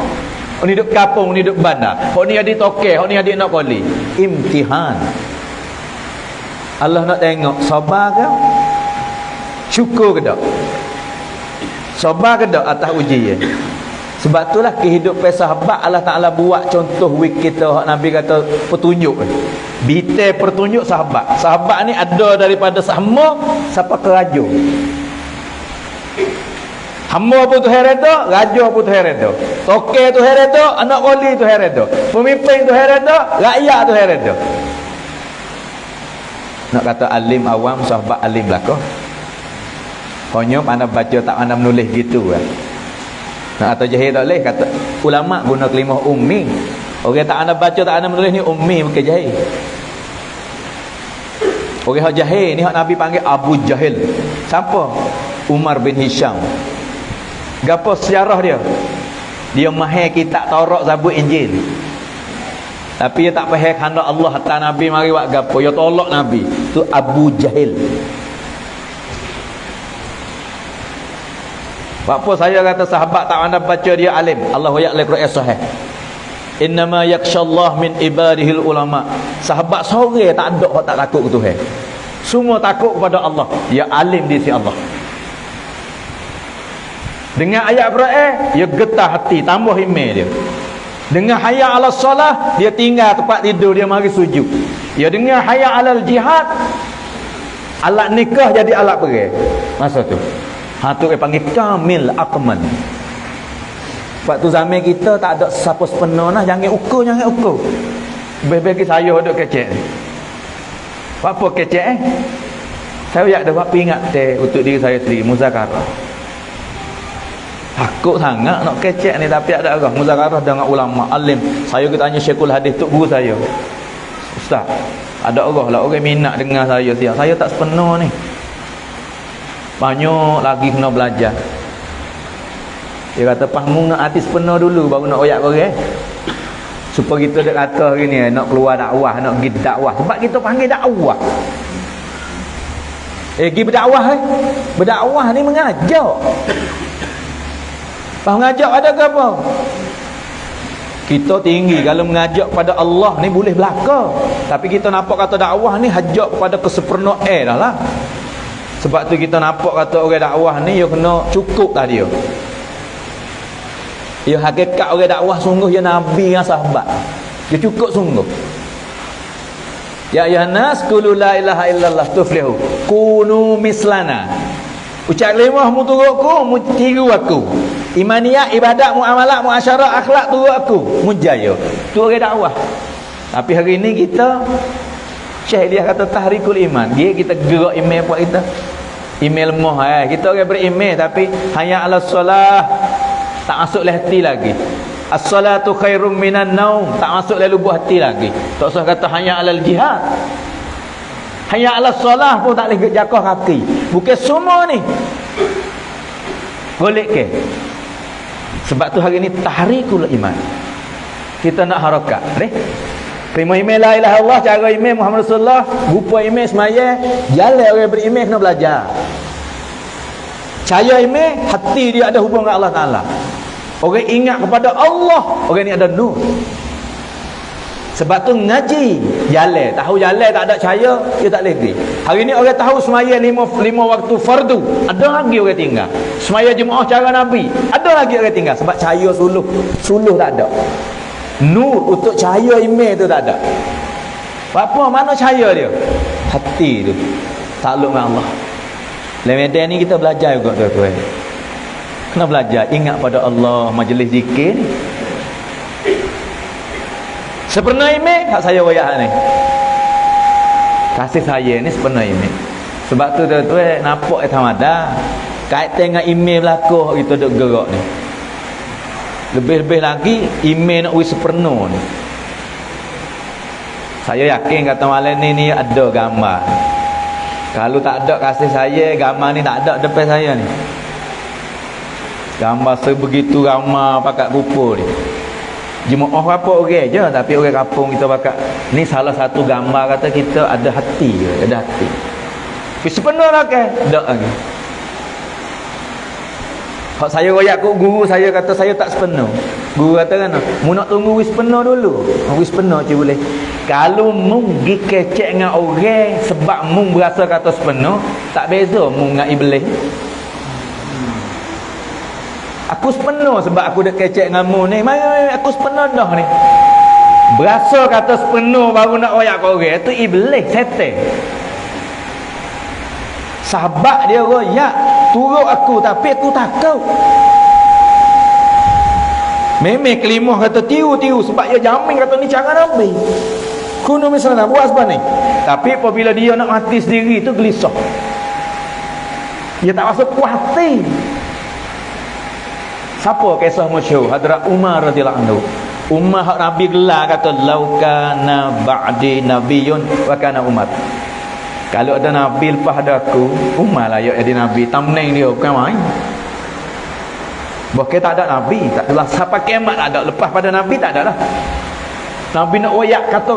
Hak ni duk kampung, ni duk bandar. Hak ni adik tokek, hak ni adik nak koli. Imtihan. Allah nak tengok sabar ke? Syukur ke tak? Sabar ke tak atas ujian? Sebab itulah kehidupan sahabat Allah Ta'ala buat contoh wik kita hak Nabi kata petunjuk. Bitai petunjuk sahabat. Sahabat ni ada daripada sama siapa ke raja. Hamba pun tu hereda, raja pun tu hereda. Tokek tu hereda, anak wali tu hereda. Pemimpin tu hereda, rakyat tu hereda. Nak kata alim awam, sahabat alim belakang. Hanya pandai baca tak pandai menulis gitu kan. Nak kata jahil tak boleh. Kata ulama guna kalimah ummi. Orang tak pandai baca tak pandai menulis ni ummi, bukan jahil. Orang hak jahil ni hak Nabi panggil Abu Jahil. Siapa? Umar bin Hisham. Gapo sejarah dia? Dia mahir kitab Taurat, Zabur, Injil. Tapi dia tak faham kehendak Allah hantar Nabi mari buat gapo. Dia tolak Nabi. Tu Abu Jahil. Apa saya kata sahabat tak pandai baca dia alim. Allah ayat Al-Quran sahih. Innama yakhshallah min ibadihil ulama. Sahabat sore tak ada hak tak takut ke Tuhan. Semua takut kepada Allah. Ya alim di sisi Allah. Dengan ayat Quran, dia getah hati, tambah iman dia. Dengan hayya 'alas solah, dia tinggal tempat tidur, dia mari sujud. Ya dengan hayya 'alal jihad, alat nikah jadi alat perang. Masa tu. Tu dia panggil kamil akmal. Sebab tu zaman kita tak ada siapa sepenuh nah, jangan ukur. Bagi saya duk kecek. Apa kecek Saya ada buat ingat untuk diri saya sendiri, muzakarah. Takut sangat nak kecek ni, tapi ada orang muzakarah dengan ulama alim. Saya tanya Syekhul Hadis tu guru saya. Ustaz, ada orang minat dengar saya siap. Saya tak sepenuh ni. Banyak lagi kena belajar. Dia kata pahmu nak hati sepenuh dulu baru nak oyak orang. Supaya kita dak kata hari ni nak keluar dakwah, nak pergi dakwah. Sebab kita panggil dakwah. Pergi berdakwah Berdakwah ni mengajak. Mengajak ada ke apa? Kita tinggi kalau mengajak pada Allah ni boleh belaka. Tapi kita nampak kata dakwah ni hajak kepada kesempurnaan dah lah. Sebab tu kita nampak kata orang dakwah ni dia kena cukup tadi dia. Ya hakikat orang dakwah sungguh ya nabi dengan sahabat. Dia cukup sungguh. Ya ayuhan nas qulu la ilaha illallah tuflihu. Kunu mislana. Ucap lemah mu turutku, mu tiru aku. Imaniyah, ibadat, muamalat, muasyarah, akhlak turut aku. Mu jaya. Tu orang dakwah. Tapi hari ni kita Syekh dia kata tahrikul iman. Dia kita gerak iman buat kita. Iman lemah Kita orang beriman tapi hanya ala solah tak masuk le hati lagi. As-salatu khairum minan naum, tak masuk le lubuk hati lagi. Tak usah kata hanya alal jihad. Hanya ala solah pun tak boleh jakah kaki. Bukan semua ni. Golek ke? Sebab tu hari ni tahrikul iman. Kita nak harakat. Terima email la ilaha illallah, cara email Muhammad Rasulullah, rupa email semaya, jalan orang beriman kena belajar. Cahaya email, hati dia ada hubungan dengan Allah Ta'ala. Orang ingat kepada Allah, orang ni ada nur. Sebab tu ngaji, jalan, tahu jalan tak ada cahaya, dia tak boleh pergi. Hari ni orang tahu semaya lima waktu fardu, ada lagi orang tinggal. Semaya jemaah cara Nabi, ada lagi orang tinggal. Sebab cahaya suluh tak ada. Nur untuk cahaya iman tu tak ada. Apa mana cahaya dia? Hati tu takluk dengan Allah. Dalam medan ni kita belajar juga tuan-tuan. Kena belajar ingat pada Allah, majlis zikir ni. Sempurna iman hak saya wayak ni. Kasih saya ni sempurna iman. Sebab tu tuan-tuan nampak tamada kaitan dengan iman berlaku kita duk gerak ni. Lebih-lebih lagi iman nak wis sepenuh ni. Saya yakin kata malam ni ada gambar. Kalau tak ada kasih saya, gambar ni tak ada depan saya ni. Gambar sebegitu ramai pakat rupa ni. Jemaah apa orang je, tapi orang kampung kita pakat. Ni salah satu gambar kata kita ada hati ke, ada hati. Wis sepenuh lah ke? Tak lagi. Kalau saya royak kat guru saya kata saya tak sepenuh. Guru kata kan, mu nak tunggu wis penuh dulu. Wis penuh je boleh. Kalau mu pergi kecek dengan orang sebab mu berasa kata sepenuh, tak beza mu dengan iblis. Aku sepenuh sebab aku dah kecek dengan mu ni. Mari aku sepenuh dah ni. Berasa kata sepenuh baru nak royak kat orang, itu iblis, setan. Sahabat dia royak, turut aku tapi aku takut. Memang kelimah kata tiru sebab dia jamin kata ni cara Nabi. Kuno misalnya buat sebab ni. Tapi apabila dia nak mati sendiri tu gelisah. Dia tak masuk puas hati. Siapa kisah masyhur? Hadrat Umar radhiyallahu anhu. Umar hak Nabi gelar kata laukana ba'di nabiyyun wa kana Umar. Kalau ada Nabi lepas ada aku, Umar lah yang jadi Nabi. Tamneng dia bukan main. Bukan tak ada Nabi, tak adalah sampai kiamat tak ada. Lepas pada Nabi tak ada lah. Nabi nak wayak kata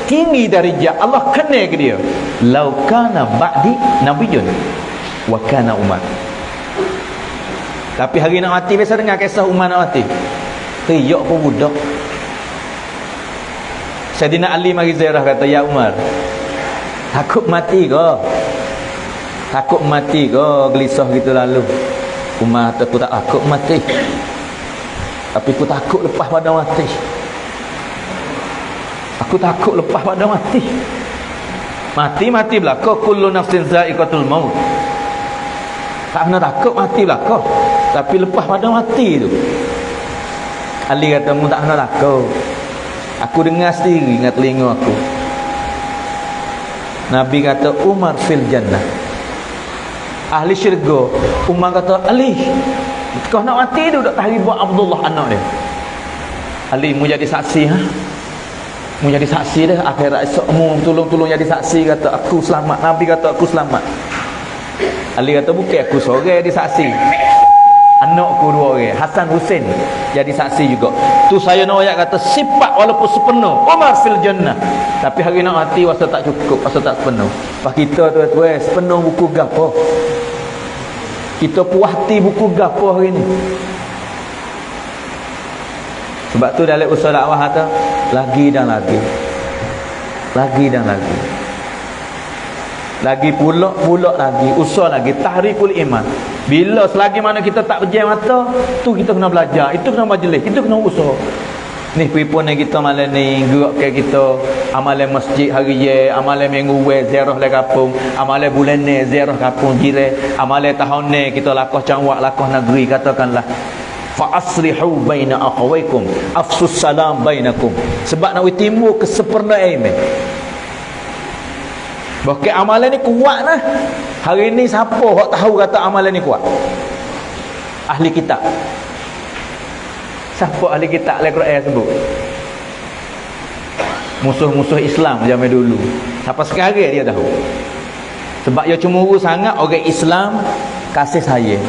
tinggi darjah, Allah kena ke dia. Lau kana ba'di nabiyyun wa kana Umar. Tapi hari nak mati biasa dengar kisah Umar nak mati. Riak pun budak. Sayyidina Ali mari ziarah, kata, ya Umar, takut mati ke? Takut mati ke? Gelisah gitu lalu. Umar kata, aku tak takut mati, tapi aku takut lepas pada mati. Aku takut lepas pada mati. Mati belaka. Kullu nafsin za'iqatul maut. Tak pernah takut mati belaka, tapi lepas pada mati tu. Ali kata, mu tak pernah takut. Aku dengar sendiri dengan telinga aku. Nabi kata, Umar fil jannah, ahli syurga. Umar kata, Ali, kau nak mati tu, tak tahu buat Abdullah anak dia. Ali, mu jadi saksi, ha? Mu jadi saksi dah akhirat esok, mu tolong jadi saksi. Kata, aku selamat. Nabi kata, aku selamat. Ali kata, bukan aku seorang jadi saksi, anakku 2 orang, Hasan Husain jadi saksi juga. Tu saya nak ayat kata, sifat walaupun sepenuh Umar fil jannah, tapi hari nak mati wasa tak cukup, wasa tak sepenuh. Pas kita tu sepenuh buku gapo? Kita puas hati buku gapo hari ni? Sebab tu dalam usaha dakwah kata, lagi dan lagi, lagi dan lagi, lagi pulak lagi, usaha lagi, tahrikul iman. Bila selagi mana kita tak pejam mata, tu kita kena belajar, itu kena majlis, itu kena usaha. Ni peripun kita malam ni gerakkan kita amalan masjid hari ye, amalan minggu we ziarah le kampung, amalan bulan ni ziarah kampung jiran, amalan tahun ni kita lakoh cangwak, lakoh negeri. Katakanlah, fa aslihu baina aqwaikum, afsus salam bainakum. Sebab nak timbul kesempurnaan iman. Bahkan amalan ni kuat lah. Hari ni siapa yang tahu kata amalan ni kuat? Ahli kitab. Siapa ahli kitab Al-Quran sebut? Musuh-musuh Islam zaman dulu. Sampai sekarang dia tahu. Sebab dia cemburu sangat orang Islam kasih sayang.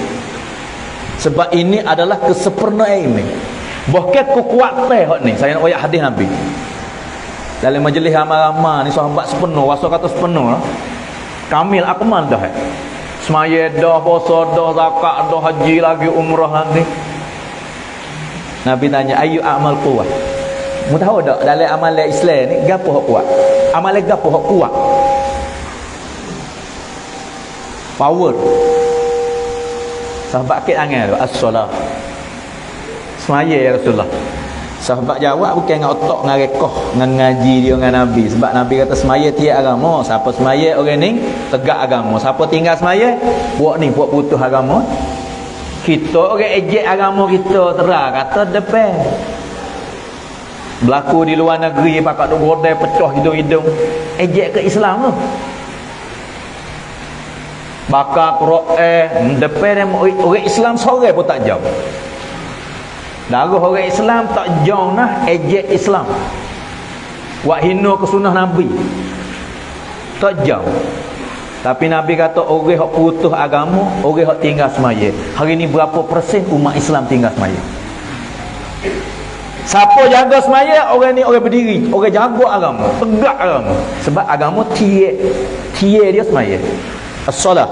Sebab ini adalah kesempurnaan iman. Bahkan kekuatan hak ni. Saya nak ayat hadis Nabi. Dalam majlis ramai-ramai ni sahabat sepenuh, wasa kata sepenuh lah. Kamil akmal dah. Semaya dah, puasa dah, zakat dah, haji lagi, umrah lagi. Nabi tanya, ayu amal kuat? Mu tahu tak dalam amalan Islam ni gapo hak kuat? Amalan gapo hak kuat? Power. Sahabat kit angan tu, as-solah. Semaya ya Rasulullah. Sahabat jawab bukan dengan otak, dengan rekoh, dengan ngaji dia dengan Nabi. Sebab Nabi kata semaya tiap agama. Siapa semaya orang ni tegak agama. Siapa tinggal semaya, buat ni, buat putus agama. Kita orang ejek agama kita terang kata depan. Berlaku di luar negeri pakat duk godai pecah hidung-hidung. Ejek ke Islam tu. Bakar Quran depan orang Islam seorang pun tak jauh. Darah orang Islam tak jauh nah ejek Islam. Wak hina ke sunnah Nabi. Tak jauh. Tapi Nabi kata orang yang putus agama, orang yang tinggal semaya. Hari ni berapa persen umat Islam tinggal semaya? Siapa jaga semaya? Orang ni orang berdiri, orang jaga agama, tegak agama. Sebab agama tie dia semaya. As-salah.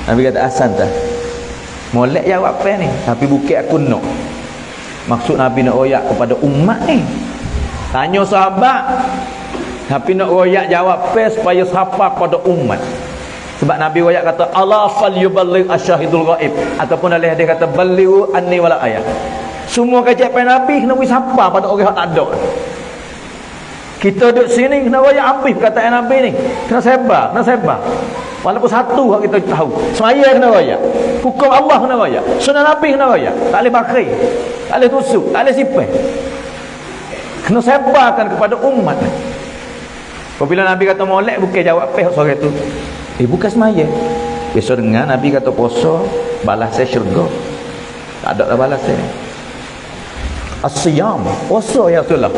Nabi kata asan tak. Molek jawab apa ni? Tapi bukit aku nak. Maksud Nabi nak royak kepada umat ni. Tanya sahabat, tapi nak royak jawab apa supaya sapa kepada umat. Sebab Nabi royak kata ala fal yuballigh asyahidul ghaib, ataupun dalam hadis kata ballighu anni wala ayat. Semua kajian Nabi kena beri sapa pada orang yang tak ada. Kita duduk sini kena royak habis perkataan Nabi ni. Kena sebar, kena sebar. Walaupun satu hak kita tahu. Semaya kena royak. Hukum Allah kena royak. Sunnah Nabi kena royak. Tak boleh bakri. Tak boleh tusuk, tak boleh sipai. Kena sebarkan kepada umat. Apabila Nabi kata molek, bukan jawab apa sore tu. Bukan semaya. Besok dengar Nabi kata puasa, balas saya syurga. Tak ada lah balas saya. As-siyam, puasa ya Rasulullah.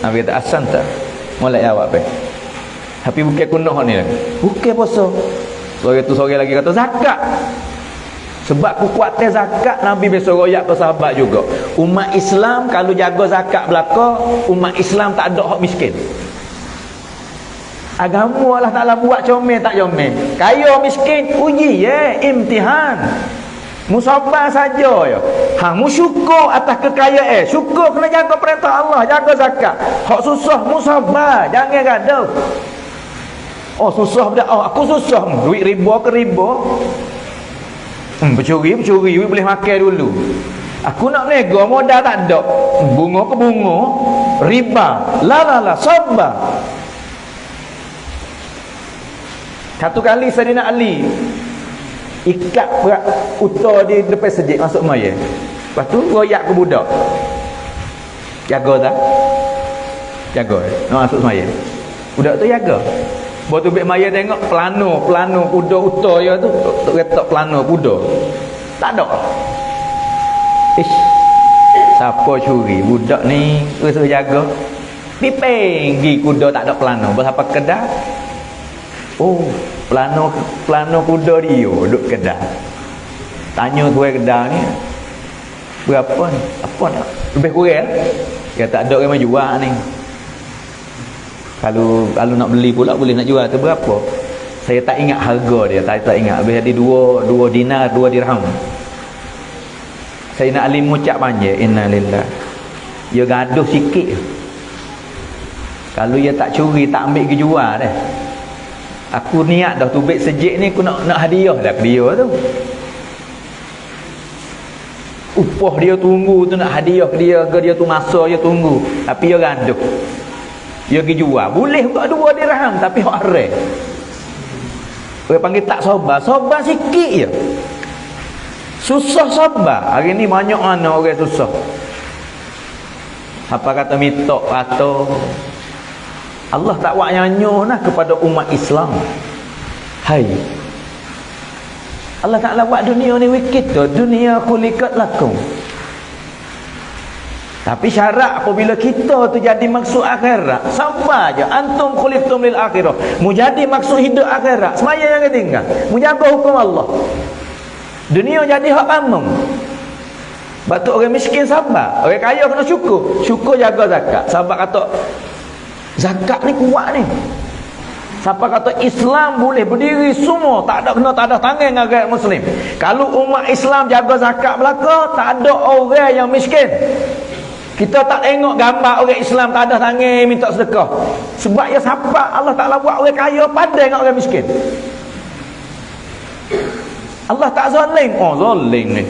Nabi kata asan tak. Molek jawab apa. Tapi bukan kunah ni lagi. Bukan puasa. Sore tu sore lagi kata zakat. Sebab kekuatan zakat Nabi besok royak ke sahabat juga. Umat Islam kalau jaga zakat belaka, umat Islam tak ada hak miskin. Agama Allah Ta'ala buat comel tak comel. Kaya miskin uji imtihan. Musabah saja ya. Mu syukur atas kekayaan. Syukur kena jaga perintah Allah, jaga zakat. Hak susah musabah, jangan gaduh. Oh susah dah. Oh aku susah. Duit riba ke riba. Pencuri boleh makan dulu. Aku nak nego modal tak ada. Bunga ke bunga, riba. La sabar. Satu kali Sayyidina Ali ikat perak uta di depan masjid masuk maya. Lepas tu royak ke budak. Jaga tak? Jaga. Nak masuk maya. Budak tu jaga. Bawa tu bek maya tengok pelano kuda uta ya tu retak pelano kuda. Tak ada. Siapa curi budak ni suruh jaga. Pipeng gi kuda tak ada pelano. Berapa kedah? Oh, pelano kuda dia duduk kedah. Tanya tuan kedah ni, berapa ni? Apa nak? Lebih kurang? Dia tak ada orang jual ni. Kalau nak beli pula boleh nak jual tu berapa? Saya tak ingat harga dia, tak ingat. Habis ada 2 dinar, 2 dirham. Saya nak alim ucap panjang, innalillah. Dia gaduh sikit. Kalau dia tak curi, tak ambil ke jual dah. Aku niat dah tu beg sejik ni aku nak hadiah dah ke dia tu. Upah dia tunggu tu nak hadiah ke dia tu masa dia tunggu. Tapi dia gaduh. Dia pergi jual. Boleh buat 2 dirham tapi hak haram. Orang panggil tak sabar. Sabar sikit je. Susah sabar. Hari ni banyak mana orang susah. Apa kata mitok atau Allah tak buat nyanyo nah kepada umat Islam. Hai. Allah Ta'ala buat dunia ni wikit tu. Dunia khuliqat lakum. Tapi syarat apabila kita tu jadi maksud akhirat, sabar je. Antum khuliqtum lil akhirah. Mu jadi maksud hidup akhirat, semaya jangan tinggal. Mu jaga hukum Allah. Dunia jadi hak kamu. Batuk orang miskin sabar. Orang kaya kena syukur. Syukur jaga zakat. Sahabat kata zakat ni kuat ni. Siapa kata Islam boleh berdiri semua, tak ada tangan dengan rakyat Muslim. Kalau umat Islam jaga zakat belaka, tak ada orang yang miskin. Kita tak tengok gambar orang Islam tak ada tangan minta sedekah. Sebab ya siapa Allah Ta'ala buat orang kaya pandai dengan orang miskin. Allah tak zalim. Oh zalim ni.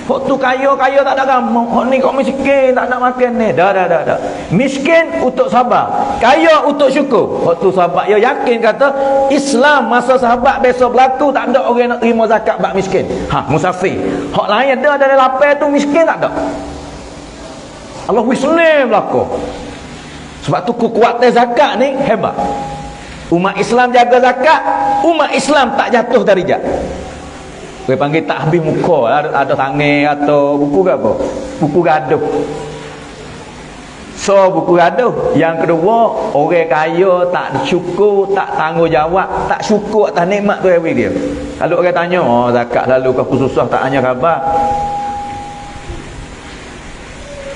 Hak tu kaya tak ada gamak. Hak ni kok miskin tak nak makan ni. Dah. Miskin untuk sabar, kaya untuk syukur. Hak tu sahabat dia yakin kata Islam masa sahabat besok berlaku tak ada orang nak terima zakat bak miskin. Musafir. Hak lain ada dari lapar tu miskin tak ada. Allah Islam berlaku. Sebab tu kekuatan zakat ni hebat. Umat Islam jaga zakat, umat Islam tak jatuh darjat. Dia panggil tak habis muka, ada tangan atau buku ke apa? Buku gaduh. So buku gaduh. Yang kedua, orang kaya tak syukur, tak tanggungjawab, tak syukur atas nikmat tu hari dia. Kalau orang tanya, oh zakat lalu aku susah tak hanya khabar.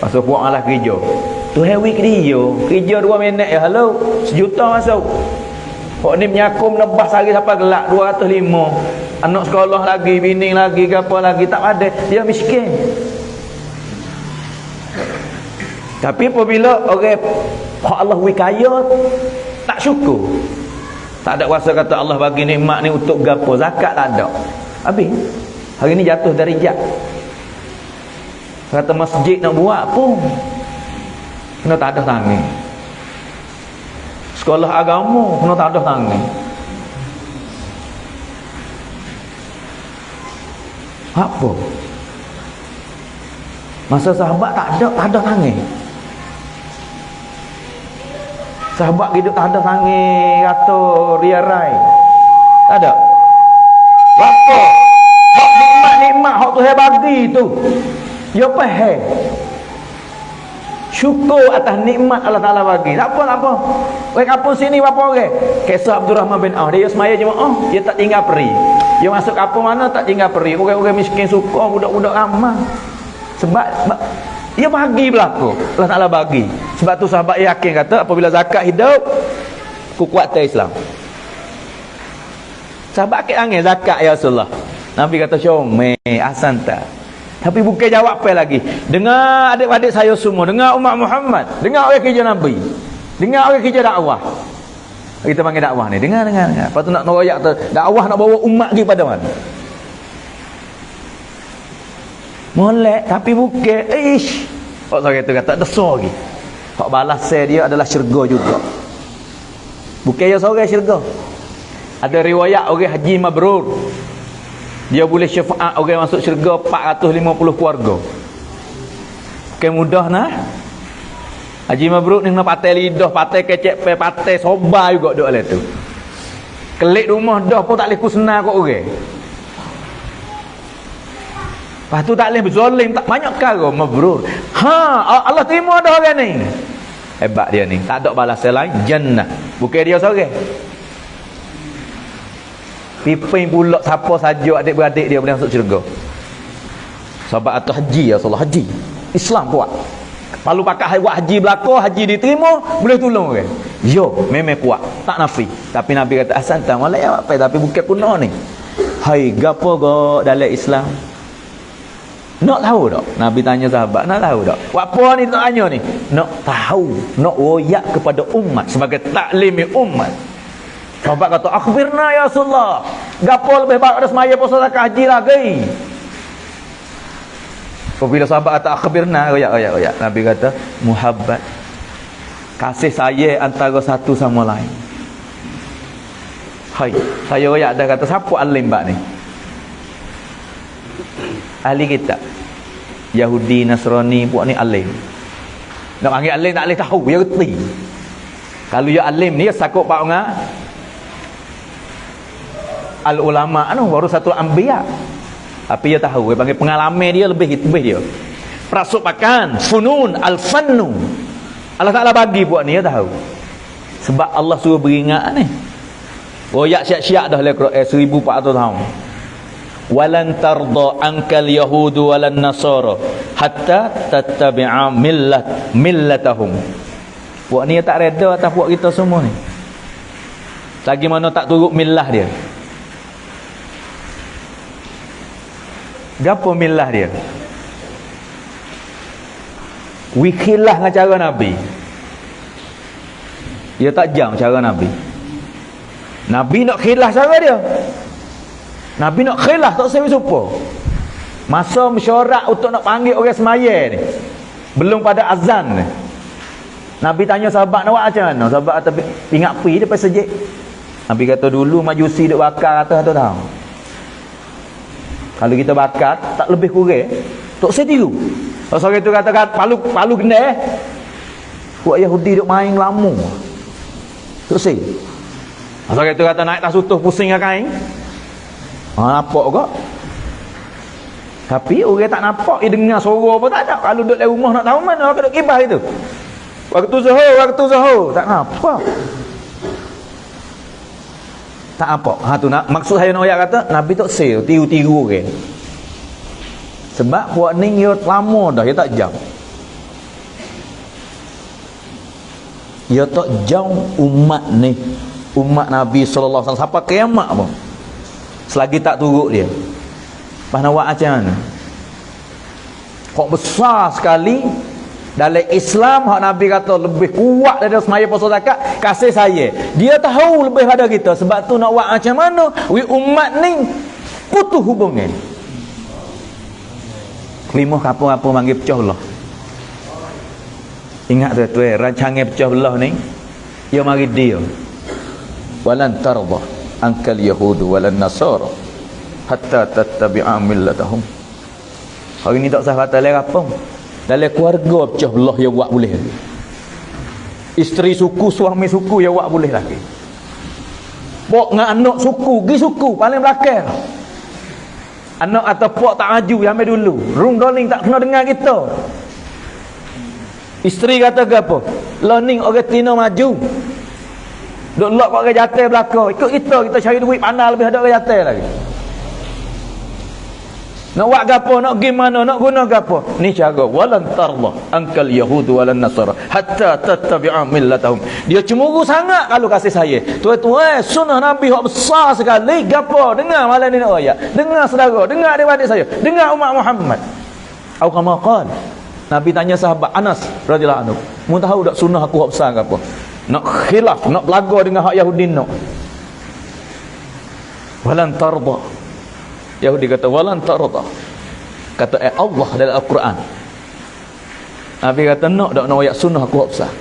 Pasal puak malah kerja. Tu hari kerja 2 minit ya, halo, 1 juta masuk. Hak ni menyakung nebah sehari sampai gelak 205. Anak sekolah lagi, bini lagi, apa lagi tak ada. Dia miskin. Tapi apabila orang hak Allah wikaya tak syukur. Tak ada kuasa kata Allah bagi nikmat ni untuk gapo, zakat tak ada. Habis. Hari ni jatuh darjat. Kata masjid nak buat pun kena tak ada tangan. Sekolah agama kena tak ada tangan. Apa? Masa sahabat tak ada tangan. Sahabat hidup tak ada tangan kata riarai. Tak ada. Apa? Hak nikmat hak Tuhan bagi tu. Ya faham. Syukur atas nikmat Allah Ta'ala bagi. Tak apa. Orang kampung sini berapa orang? Kisah Abdul Rahman bin Auf. Dia semaya jemaah, dia tak tinggal peri. Dia masuk kampung mana tak tinggal peri. Orang-orang miskin suka, budak-budak ramah. Sebab dia bagi berlaku. Allah Ta'ala bagi. Sebab tu sahabat yakin kata apabila zakat hidup, kekuatan Islam. Sahabat yakin angin zakat ya Rasulullah. Nabi kata syome asanta. Tapi bukan jawab apa lagi. Dengar adik-adik saya semua, dengar umat Muhammad, dengar orang kerja Nabi, dengar orang kerja dakwah. Kita panggil dakwah ni, dengar. Lepas tu nak royak tu, dakwah nak bawa umat pergi pada mana? Molek tapi bukan. Pak saya tu kata dosa lagi. Hak balas dia adalah syurga juga. Bukan dia seorang syurga. Ada riwayat orang haji mabrur. Dia boleh syafaat orang masuk syurga 450 keluarga. Bukan mudah nah. Haji mabrur ni nak patai lidah, patai kecek, patai soba juga duk lah tu. Kelik rumah dah pun tak boleh kusna kat orang. Lepas tu tak boleh berzalim, tak banyak perkara mabrur. Allah terima dah orang ni. Hebat dia ni, tak ada balasan lain, jannah. Bukan dia seorang. Pipin pula siapa saja adik-beradik dia boleh masuk syurga. Sahabat atau haji ya Rasulullah, haji Islam kuat. Kalau pakai buat haji belaka, haji diterima, boleh tolong orang. Yo, memang kuat, tak nafi. Tapi Nabi kata asanta malai apa tapi bukan kuno ni. Hai gapo go dalam Islam? Nak tahu tak? Nabi tanya sahabat, nak tahu tak? Apa ni nak tanya ni? Nak tahu, nak royak kepada umat sebagai taklimi umat. Sahabat kata, akhbirna ya Rasulullah. Gapo lebih baik ada semaya puasa zakat haji lagi. Apabila sahabat kata akhbirna, royak. Nabi kata, muhabbat. Kasih saya antara satu sama lain. Hai, saya royak dah kata, siapa alim bak ni? Ahli kitab. Yahudi, Nasrani, buat ni alim. Nak panggil alim tak boleh tahu, dia reti. Kalau dia alim ni, dia sakut pak ngah. Al-ulama anu baru satu anbiya. Tapi dia tahu, dia panggil pengalaman dia lebih dia. Prasupakan, funun, al-fannu. Allah Taala bagi buat ni dia tahu. Sebab Allah suruh beringat ni. Royak syiak-syiak dah le Quran 1400 tahun. Walan tarda ankal yahudu walan nasara hatta tattabi'a millatahum. Buat ni dia tak reda atas buat kita semua ni. Lagi mana tak turut millah dia. Gapo millah dia? Wikilah dengan cara Nabi. Dia tak jam cara Nabi. Nabi nak khilah cara dia. Nabi nak khilah tak sewi supa. Masa mesyuarat untuk nak panggil orang semaya ni, belum pada azan ni. Nabi tanya sahabat nak buat macam mana? Sahabat kata ingat pi depan sejid. Nabi kata dulu majusi duk bakar atas tahun. Kalau kita bakar tak lebih kurang tok saya tiru. Pasal itu katakan palu kena buat Yahudi duk main lama. Tok saya. Pasal itu kata naik tas utuh pusing kain. Nampak kok. Tapi orang tak nampak dia dengar suara apa tak ada. Kalau duduk dalam rumah nak tahu mana orang duduk kibas itu. Waktu zuhur tak nampak. Tak apa. Tu nak maksud saya nak ayat kata Nabi tak sel tiru-tiru orang. Sebab buat ni dia lama dah, dia tak jam. Dia tak jam umat ni. Umat Nabi sallallahu alaihi wasallam sampai kiamat pun. Selagi tak turut dia. Pas nak buat macam mana? Kok besar sekali dalam Islam hak Nabi kata lebih kuat daripada semaya puasa zakat, kasih saya. Dia tahu lebih pada kita. Sebab tu nak buat macam mana? Umat ni putus hubungan. Kelima apa-apa panggil pecah belah. Ingat tu rancangan pecah belah ni dia mari dia. Walan tarda ankal yahudu walan nasara hatta tattabi'a millatahum. Hari ni tak sah kata lain apa. Dalam keluarga pecah belah dia buat boleh. Isteri suku, suami suku dia buat boleh lagi. Pok dengan anak suku, pergi suku paling belakang. Anak atau pok tak maju, ambil dulu. Room doling tak kena dengar kita. Isteri kata ke apa? Learning orang Tino maju. Duk lock kat orang jatuh belakang. Ikut kita cari duit pandai lebih ada orang jatuh lagi. Nak buat gapo, nak gimana, nak guna gapo. Ni cara walan tarda ankal yahud walan nasara hatta tattabi'a millatahum. Dia cemburu sangat kalau kasih saya. Tuan-tuan, sunnah Nabi hak besar sekali. Gapo? Dengar malam ni nak ayat. Dengar saudara, dengar adik-adik saya, dengar umat Muhammad. Au kama qala. Nabi tanya sahabat Anas radhiyallahu anhu, "Mu tahu tak sunnah aku hak besar gapo?" Nak khilaf, nak belaga dengan hak Yahudi nak. Walan tarda. Yahudi kata walan tarda. Kata Allah dalam Al-Quran. Nabi kata nak ayat sunnah aku besar.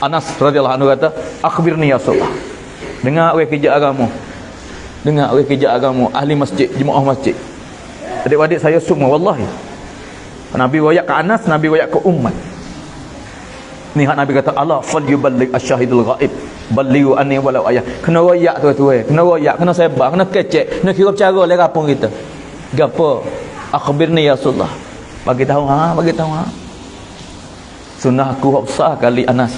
Anas radhiyallahu anhu kata, "Akhbirni ya Rasulullah." Dengar orang kerja agama. Dengar orang kerja agama, ahli masjid, jemaah masjid. Adik-adik saya semua wallahi. Nabi wayak ke Anas, Nabi wayak ke umat. Ni hak Nabi kata Allah falyuballigh asyahidul ghaib. Balighu anni walau ayah. Kena royak tuan-tuan, kena royak, kena sebar, kena kecek, kena kira cara le kampung kita. Gapo? Akhbirni ya Rasulullah. Bagi tahu bagi tahu Sunnah aku hak besar kali Anas.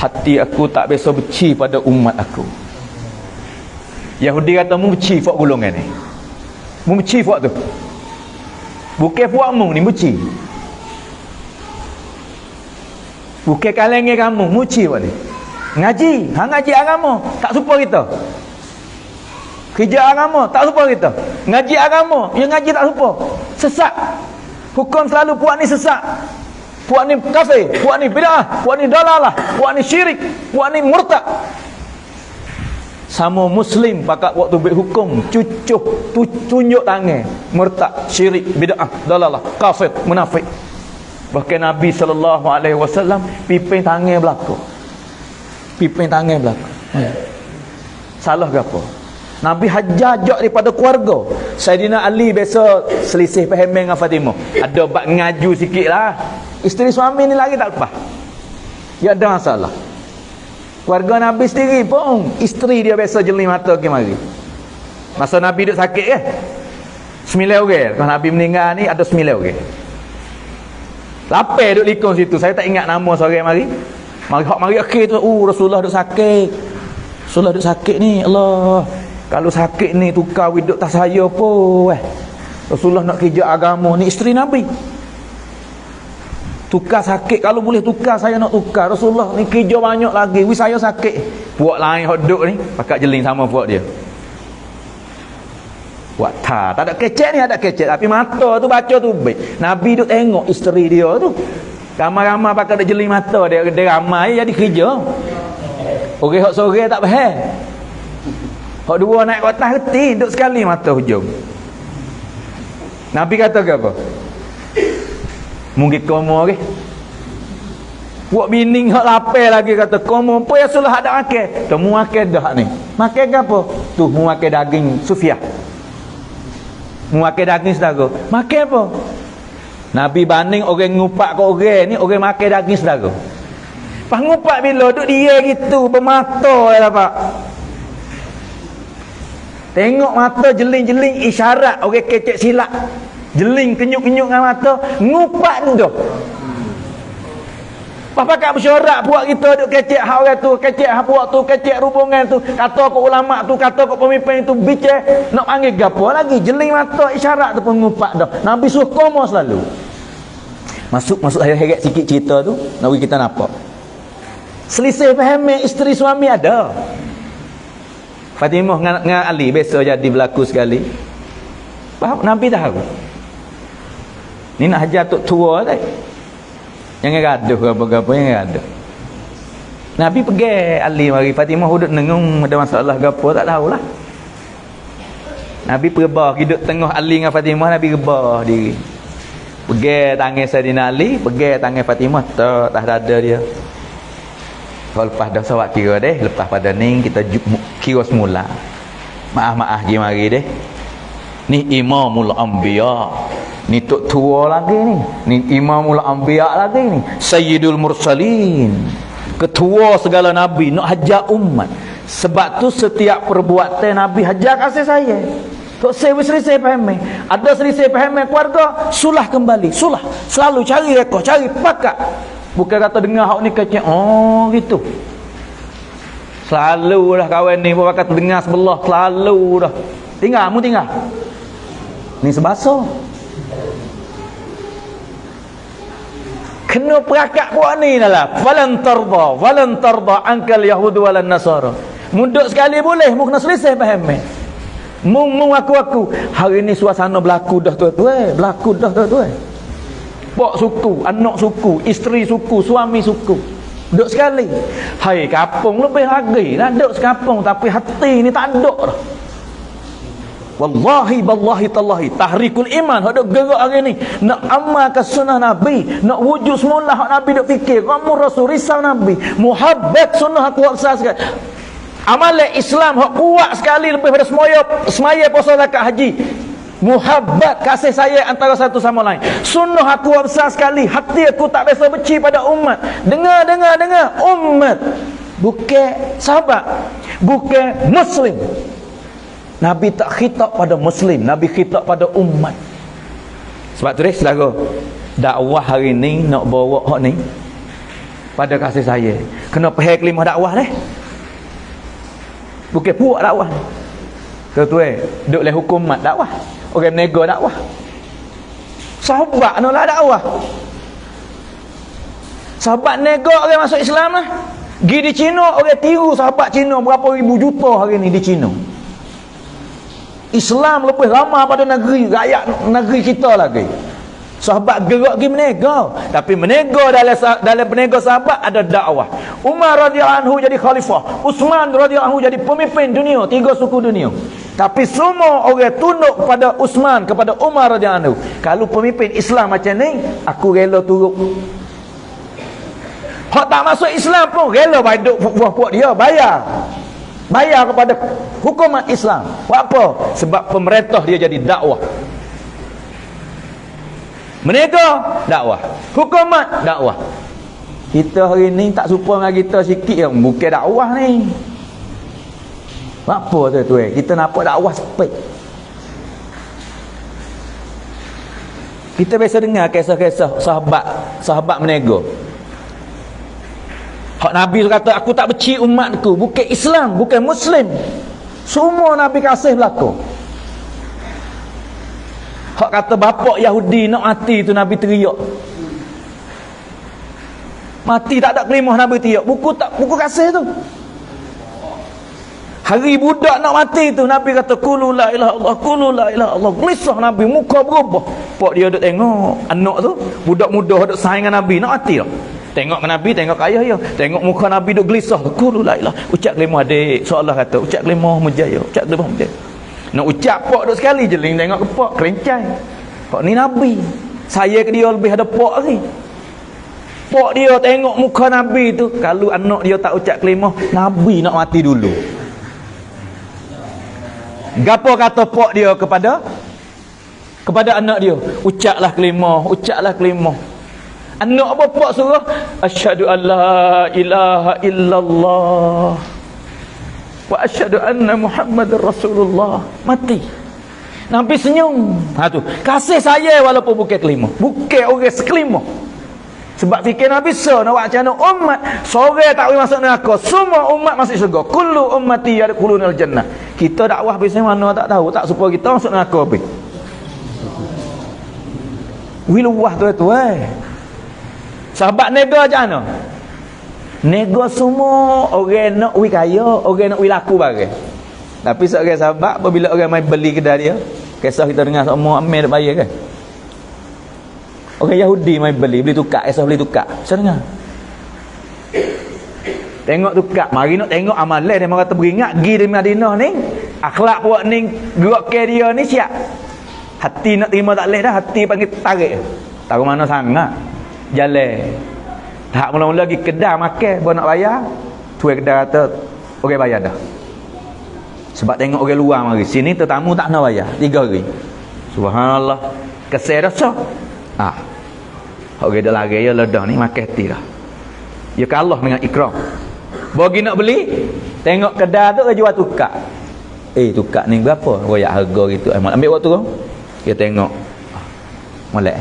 Hati aku tak biasa benci pada umat aku. Yahudi kata mu benci fak golongan ni. Mu benci fak tu. Bukan fak mu ni benci. Bukan kalangan kamu benci fak ni. Ngaji, ngaji agama tak serupa kita. Kerja agama tak serupa kita. Ngaji agama, yang ngaji tak serupa. Sesat. Hukum selalu puak ni sesat. Puak ni kafir, puak ni bid'ah, puak ni dalalah, puak ni syirik, puak ni murtad. Sama muslim pakat waktu berhukum tunjuk tangan, murtad, syirik, bid'ah, dalalah, kafir, munafik. Bahkan Nabi SAW pipin tangan belakang. Pipin tangan belakang. Salah ke apa? Nabi hajajak daripada keluarga. Saidina Ali biasa selisih faham dengan Fatimah. Ada bab ngaju sikit lah. Isteri suami ni lagi tak lepas. Dia ada masalah. Keluarga Nabi sendiri pun isteri dia biasa jeli mata ke mari. Masa Nabi duduk sakit ke? 9 orang. Kalau Nabi meninggal ni ada 9 orang. Lapar duduk likung situ. Saya tak ingat nama seorang mari. Mari akhir tu, Rasulullah duduk sakit. Rasulullah duduk sakit ni, Allah. Kalau sakit ni tukar hidup tak saya pun. Rasulullah nak kerja agama ni isteri Nabi. Tukar sakit, kalau boleh tukar saya nak tukar. Rasulullah ni kerja banyak lagi. Saya sakit. Puak lain hok duduk ni, pakat jeling sama puak dia. Puak tak ada kecek ni, ada kecek. Tapi mata tu baca tu baik. Nabi duduk tengok isteri dia tu. Ramai-ramai pakai ada jeli mata dia ramai jadi kerja. Orang hak sore tak faham. Hak dua naik ke atas reti duduk sekali mata hujung. Nabi kata ke apa? Mungkin komo ke? Buat bining hak lapar lagi kata komo apa ya sulah ada makan. Tu mu makan dah ni. Makan ke apa? Tu mu makan daging sufiah. Mu makan daging saudara. Makan apa? Nabi banding orang ngupak ke orang ni, orang makan daging saudara. Pas ngupak bila duduk dia gitu bermata lah pak. Tengok mata jeling-jeling isyarat orang kecek silap. Jeling kenyuk-kenyuk dengan mata, ngupak tu. Pas pakat bersyarat buat kita duk kecek hak orang tu, kecek hak buat tu, kecek hubungan tu, kata ke ulama tu, kata ke pemimpin tu, bincang nak panggil gapo lagi, jeling mata isyarat tu pun ngupak dah. Nabi suruh koma selalu. Masuk heret sikit cerita tu, Nabi kita nampak. Selisih faham isteri suami ada. Fatimah dengan Ali biasa jadi berlaku sekali. Faham? Nabi tahu. Ni nak hajar tok tua tak? Jangan gaduh apa-apa, jangan gaduh. Nabi pergi Ali mari Fatimah duduk nengung ada masalah gapo tak tahulah. Nabi rebah hidup tengah Ali dengan Fatimah, Nabi rebah diri. Pergi tangan Saidina Ali, pergi tangan Fatimah tak dada dia. Kalau lepas dah sawak kira deh, lepas pada ni kita kira semula. Maaf pergi mari deh. Ni Imamul Anbiya. Ni tok tua lagi ni. Ni Imamul Anbiya lagi ni. Sayyidul Mursalin. Ketua segala nabi nak hajar umat. Sebab tu setiap perbuatan nabi hajar kasih saya. Tok selisih faham. Ada selisih faham keluarga, sulah kembali. Sulah. Selalu cari rekod, cari pakat. Bukan kata dengar hak ni kecek. Oh gitu. Selalu dah kawan ni pun kata dengar sebelah, selalu dah. Tinggal. Ni sebasa. Kena perakat buat ni lah. Falan tarda ankal yahud walan nasara. Muduk sekali boleh, mu kena selesai faham. Mu aku. Hari ni suasana berlaku dah tuan-tuan. Berlaku dah tuan-tuan. Pak suku, anak suku, isteri suku, suami suku. Duduk sekali. Hai kapung lebih lagi lah duduk sekapung, tapi hati ni tak ada dah. Wallahi tallahi tahrikul iman hak duk gerak hari ni nak amalkan sunnah Nabi, nak wujud semula hak Nabi duk fikir kamu rasul risau Nabi, muhabbat sunnah kuat sekali. Amalan Islam hak kuat sekali lebih pada semaya puasa zakat haji. Muhabbat kasih sayang antara satu sama lain. Sunnah aku besar sekali. Hati aku tak biasa benci pada umat. Dengar umat, bukan sahabat, bukan muslim. Nabi tak khitab pada muslim, Nabi khitab pada umat. Sebab tu saudara, dakwah hari ni nak bawa hak ni pada kasih sayang. Kena faham kelimah dakwah ni. Bukan puak dakwah ni. Tuan-tuan, duk le hukumat dakwah. Orang menego dakwah. Sahabat nolah dakwah. Sahabat nego orang masuk Islam lah. Gi di Cina orang tiru sahabat Cina berapa ribu juta hari ni di Cina. Islam lebih lama pada negeri rakyat negeri kita lagi. Sahabat gerak pergi menego, tapi menego dalam menego sahabat ada dakwah. Umar radhiyallahu anhu jadi khalifah, Uthman radhiyallahu anhu jadi pemimpin dunia, 3 suku dunia. Tapi semua orang tunduk kepada Uthman, kepada Umar radhiyallahu anhu. Kalau pemimpin Islam macam ni, aku rela turut. Hak tak masuk Islam pun rela hidup puak-puak dia, bayar kepada hukuman Islam. Buat apa? Sebab pemerintah dia jadi dakwah. Menego dakwah, hukumat dakwah. Kita hari ni tak serupa dengan kita sikit yang bukan dakwah ni. Apa tuan-tuan? Kita nampak dakwah sepik. Kita biasa dengar kisah-kisah sahabat menego. Hak Nabi kata aku tak benci umatku, bukan Islam, bukan Muslim. Semua Nabi kasih berlaku. Hak kata bapak Yahudi nak mati tu Nabi teriak. Mati tak ada kelimah Nabi teriak. Buku kasih tu. Hari budak nak mati tu Nabi kata qulu la ilaha illallah, qulu la ilaha illallah. Gelisah Nabi, muka berubah. Pak dia duk tengok anak tu, budak muda duk saing dengan Nabi nak mati dah. Tengok ke Nabi, tengok ke ayah dia. Tengok muka Nabi duk gelisah. Qulu la ilaha. Ucap kelimah adik. Seolah kata ucap kelimah mujaya. Ucap kelimah mujaya. Nak ucap pak duk sekali je ling tengok ke pak kelencai. Pak ni Nabi. Saya ke dia lebih ada pak lagi. Pak dia tengok muka Nabi tu, kalau anak dia tak ucap kelimah, Nabi nak mati dulu. Gapo kata pak dia kepada anak dia? Ucaplah kelimah, ucaplah kelimah. Anak apa pak suruh? Asyhadu an la ilaha illallah wa asyhadu anna Muhammadar Rasulullah. Mati. Nabi senyum. Tu. Kasih saya walaupun bukan kelimah. Bukan orang sekelimah. Sebab fikir Nabi nak buat macam mana umat seorang tak boleh masuk neraka, semua umat masuk syurga. Kullu ummati yadkhulunal jannah. Kita dakwah biasa mana tak tahu, tak supaya kita masuk neraka apa. Wiluwah tu sahabat nega macam mana? Nega semua orang nak wi kaya, orang nak wi laku barang. Tapi seorang sahabat apabila orang mai beli kedai dia, kisah kita dengar semua amil bayar kan. Orang Yahudi mai beli tukar, kisah beli tukar. Saya dengar. Tengok tukar, mari nak tengok amalan dia kata beringat pergi di Madinah ni, akhlak puak ni gerak ke dia ni siap. Hati nak terima tak leh dah, hati panggil tarik. Tahu mana sangat. Jalan. Tak mula-mula pergi kedai makan, baru nak bayar. Tuan kedai kata, orang bayar dah. Sebab tengok orang luar mari. Sini tetamu tak nak bayar. 3 hari. Subhanallah. Kesel dah sah. Orang dah lari ya ledah ni makan hati dah. Ya kalah dengan ikram. Bagi nak beli, tengok kedai tu dia jual tukar. Tukar ni berapa? Royak harga gitu. Ambil waktu kau. Dia tengok. Molek.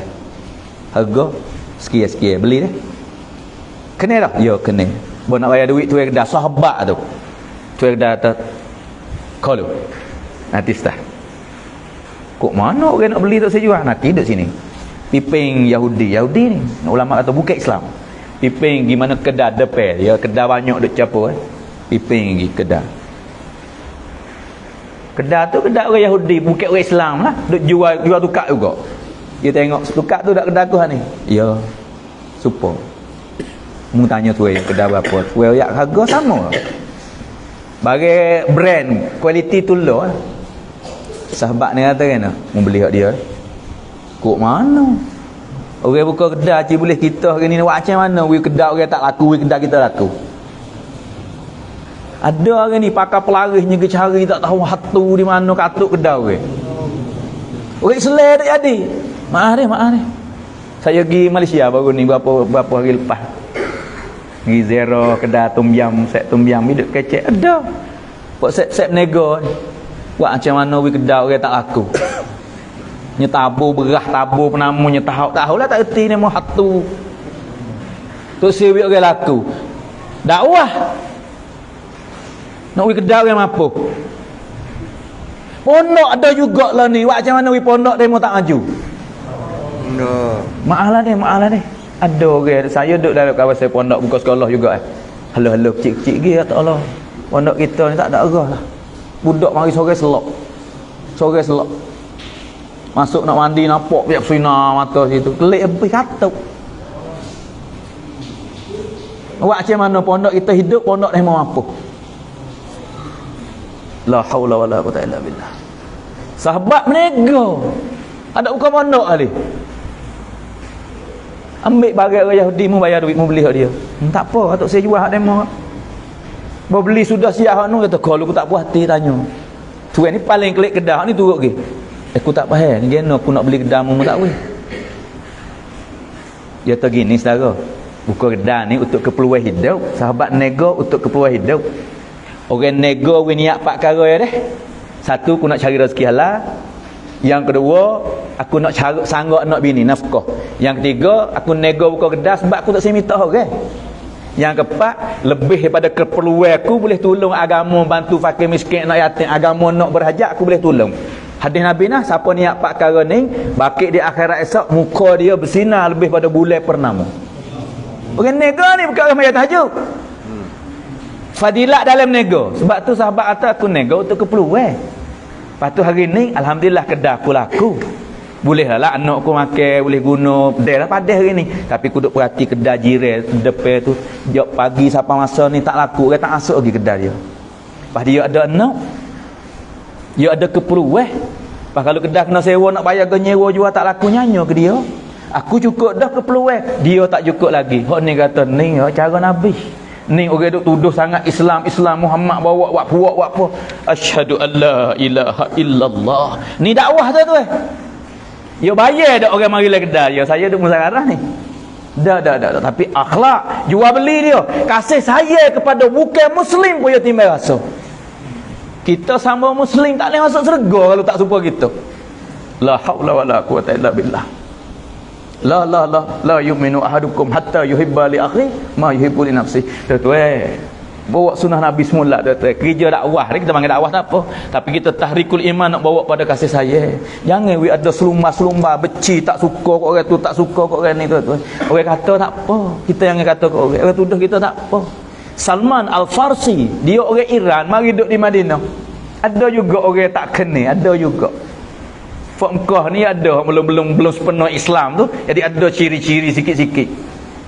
Harga sekian-sekian beli dah. Kena dah? Ya kena. Bo nak bayar duit tu kedai sahabat tu. Tu kedai tu. Kalau nanti start. Kok mana orang nak beli tak saya jual? Nanti duduk sini. piping Yahudi ni ulama kata bukan Islam. Piping gimana kedai depan dia, kedai banyak duk capo piping pergi kedai. Kedai tu kedai orang Yahudi, bukan orang Islam lah, duk jual tukar juga. Dia tengok tukar tu dak kedai aku ni. Ya. Super. Mu tanya tu kedai berapa? Well ya harga sama. Bagi brand kualiti tu loh. Sahabat ni kata kan, mu beli hak dia. Kok mana? Orang buka kedai cik boleh kita hari ni buat macam mana? We kedai orang tak laku, we kedai kita laku. Ada orang ni pakai pelarisnya ke cari tak tahu hatu di mana katuk kedai orang. Orang Islam tak jadi. Maaf ni. Saya pergi Malaysia baru ni berapa hari lepas. Pergi zero kedai tom yam, set tom yam hidup kecek ada. Buat set nego. Buat macam mana we kedai orang tak laku. Nyetabur berah tabur penamu tahulah tak erti ni mau hatu. Tu siwi orang laku. Dakwah. Nak we kedai orang apa? Pondok ada juga lah ni. Buat macam mana we pondok demo tak maju? No. Maaf lah deh. Ada orang saya duduk dalam kawasan pondok buka sekolah juga Halo kecil-kecil ge ya Allah. Pondok kita ni tak ada arah lah. Budak mari sore selok. Masuk nak mandi nampak piak sinar mata situ. Kelik habis katuk. Buat macam mana pondok kita hidup, pondok ni mau apa? La haula wala quwwata illa billah. Sahabat menego. Ada bukan pondok kali. Ambil barang orang Yahudi mu bayar duit mu beli hak dia. Tak apa, atuk saya jual hak demo. Bawa beli sudah siap hak nu kata kalau aku tak puas hati tanya. Tuan ni paling kelik kedah ni turut ke. Aku tak faham ni geno aku nak beli kedai mu tak boleh. Dia tu gini saudara. Buka kedai ni untuk keperluan hidup, sahabat nego untuk keperluan hidup. Orang nego we niat pak perkara ya deh. Satu aku nak cari rezeki halal. Yang kedua, aku nak cari sanggak nak bini nafkah. Yang ketiga, aku nego buka kedai sebab aku tak sempat minta orang. Yang keempat, lebih daripada keperluan aku boleh tolong agama, bantu fakir miskin, nak yatim, agama nak berhajat aku boleh tolong. Hadis Nabi nah, siapa niat pak perkara ni, bakit di akhirat esok muka dia bersinar lebih pada bulan purnama. Orang nego ni bukan orang mayat tahajud. Fadilat dalam nego. Sebab tu sahabat kata aku nego untuk keperluan. Lepas tu hari ni alhamdulillah kedai aku laku. Boleh lah anak aku makan, boleh guna pedai lah padah hari ni. Tapi aku duk perhati kedai jiran depan tu, jok pagi sampai masa ni tak laku, orang tak masuk lagi kedai dia. Lepas dia ada anak, dia ada keperluan. Lepas kalau kedai kena sewa nak bayar ke nyewa jual tak laku nyanyo ke dia. Aku cukup dah keperluan, dia tak cukup lagi. Hak ni kata ni cara Nabi. Ni orang duk tuduh sangat Islam Muhammad bawa buat apa. Asyhadu alla ilaha illallah. Ni dakwah tu Yo bayar dak orang mari le kedai dia. Saya duk musyawarah ni. Dah. Tapi akhlak jual beli dia. Kasih saya kepada bukan muslim pun dia timbal rasa. Kita sama muslim tak boleh masuk syurga kalau tak serupa kita. La haula wala quwata illa billah. La yu'minu ahadukum hatta yuhibba li akhi ma yuhibbu li nafsi. Tu bawa sunnah Nabi semula tu. Kerja dakwah ni kita panggil dakwah tak apa. Tapi kita tahrikul iman nak bawa pada kasih sayang. Jangan we ada selumba beci tak suka kok orang tu, tak suka kok orang ni tu. Orang kata tak apa. Kita yang kata kok orang tuduh kita tak apa. Salman Al-Farsi, dia orang Iran, mari duduk di Madinah. Ada juga orang tak kenal, ada juga. Mekah ni ada belum sepenuh Islam tu, jadi ada ciri-ciri sikit-sikit.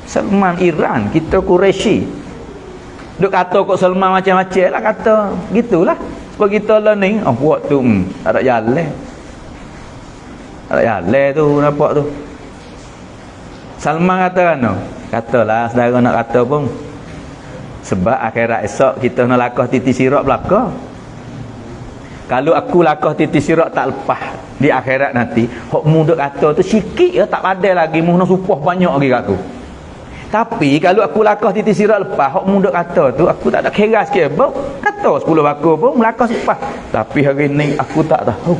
Salman Iran, kita Quraisy. Duk kata kok Salman macam-macam lah kata, gitulah. Sebab kita lah ni, buat tu tak ada jalan. Tak ada jalan tu nampak tu. Salman kata kan? Katalah saudara nak kata pun. Sebab akhirat esok kita nak lakah titi sirak belaka. Kalau aku lakah titi sirak tak lepas di akhirat nanti, hok mu duk kata tu sikit ya tak padai lagi, mu nak supah banyak lagi kat aku. Tapi kalau aku lakah titi sirak lepas, hok mu duk kata tu aku tak ada kira sikit. Bau kata 10 bakul pun melakah lepas. Tapi hari ni aku tak tahu.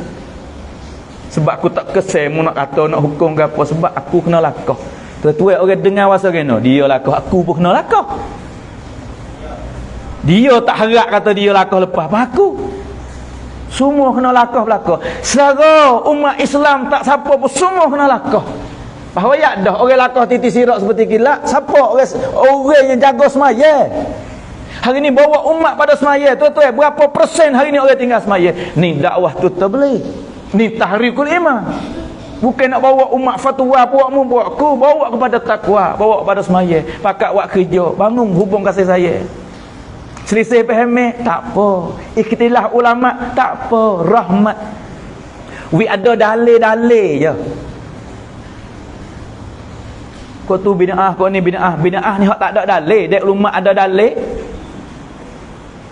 Sebab aku tak kesal mu nak kata nak hukum ke apa, sebab aku kena lakah. Tuan-tuan orang dengar wasa kena, dia lakah, aku pun kena lakah. Dia tak harap kata dia lakah lepas apa aku. Semua kena lakah belaka. Selera umat Islam tak siapa pun semua kena lakah. Bahawa ya dah orang lakah titi sirak seperti kilat. Siapa orang yang jaga semaya? Hari ni bawa umat pada semaya, tuan-tuan, berapa persen hari ni orang tinggal semaya? Ni dakwah tu tabligh. Ni tahrikul iman. Bukan nak bawa umat fatwa buatmu buatku, bawa kepada takwa, bawa kepada semaya. Pakat buat kerja, bangun hubung kasih saya. Selisih faham tak apa. Ikhtilaf ulama tak apa, rahmat. We ada dalil-dalil je. Kau tu bid'ah, kau ni bid'ah. Bid'ah ni hak tak ada dalil. Dek ulama ada dalil.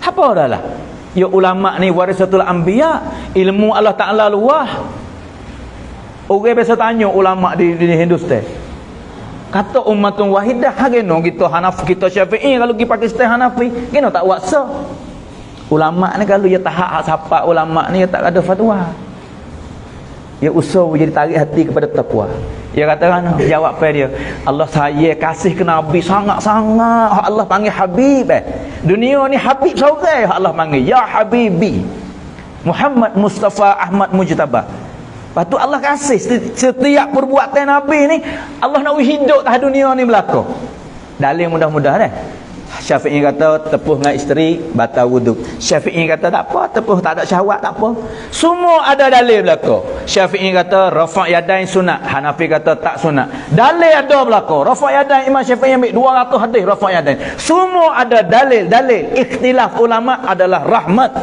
Apa dah lah. Ya ulama ni warisatul anbiya. Ilmu Allah Ta'ala luah. Orang biasa tanya ulama di Hindustan. Kata ummatun wahidah. Gino kita Hanafi, kita Syafi'i. Kalau pergi Pakistan Hanafi, gino tak waksa. Ulama ni kalau dia tahak siapa ulama ni, dia tak ada fatwa. Dia usaha jadi tarik hati kepada takwa. Dia katakan, jawab pada dia, Allah saya kasih ke Nabi sangat-sangat. Allah panggil Habib. Dunia ni Habib seorang Allah panggil, ya Habibi Muhammad Mustafa Ahmad Mujtaba. Lepas tu Allah kasih setiap perbuatan Nabi ni, Allah nak hidup atas dunia ni berlaku. Dalil mudah-mudah dah. Syafi'i kata tepuh dengan isteri batal wuduk. Syafi'i kata tak apa, tepuh tak ada syahwat tak apa. Semua ada dalil berlaku. Syafi'i kata rafa' yadain sunat, Hanafi kata tak sunat. Dalil ada berlaku. Rafa' yadain, Imam Syafi'i ambil 200 hadis rafa' yadain. Semua ada dalil-dalil. Ikhtilaf ulama adalah rahmat.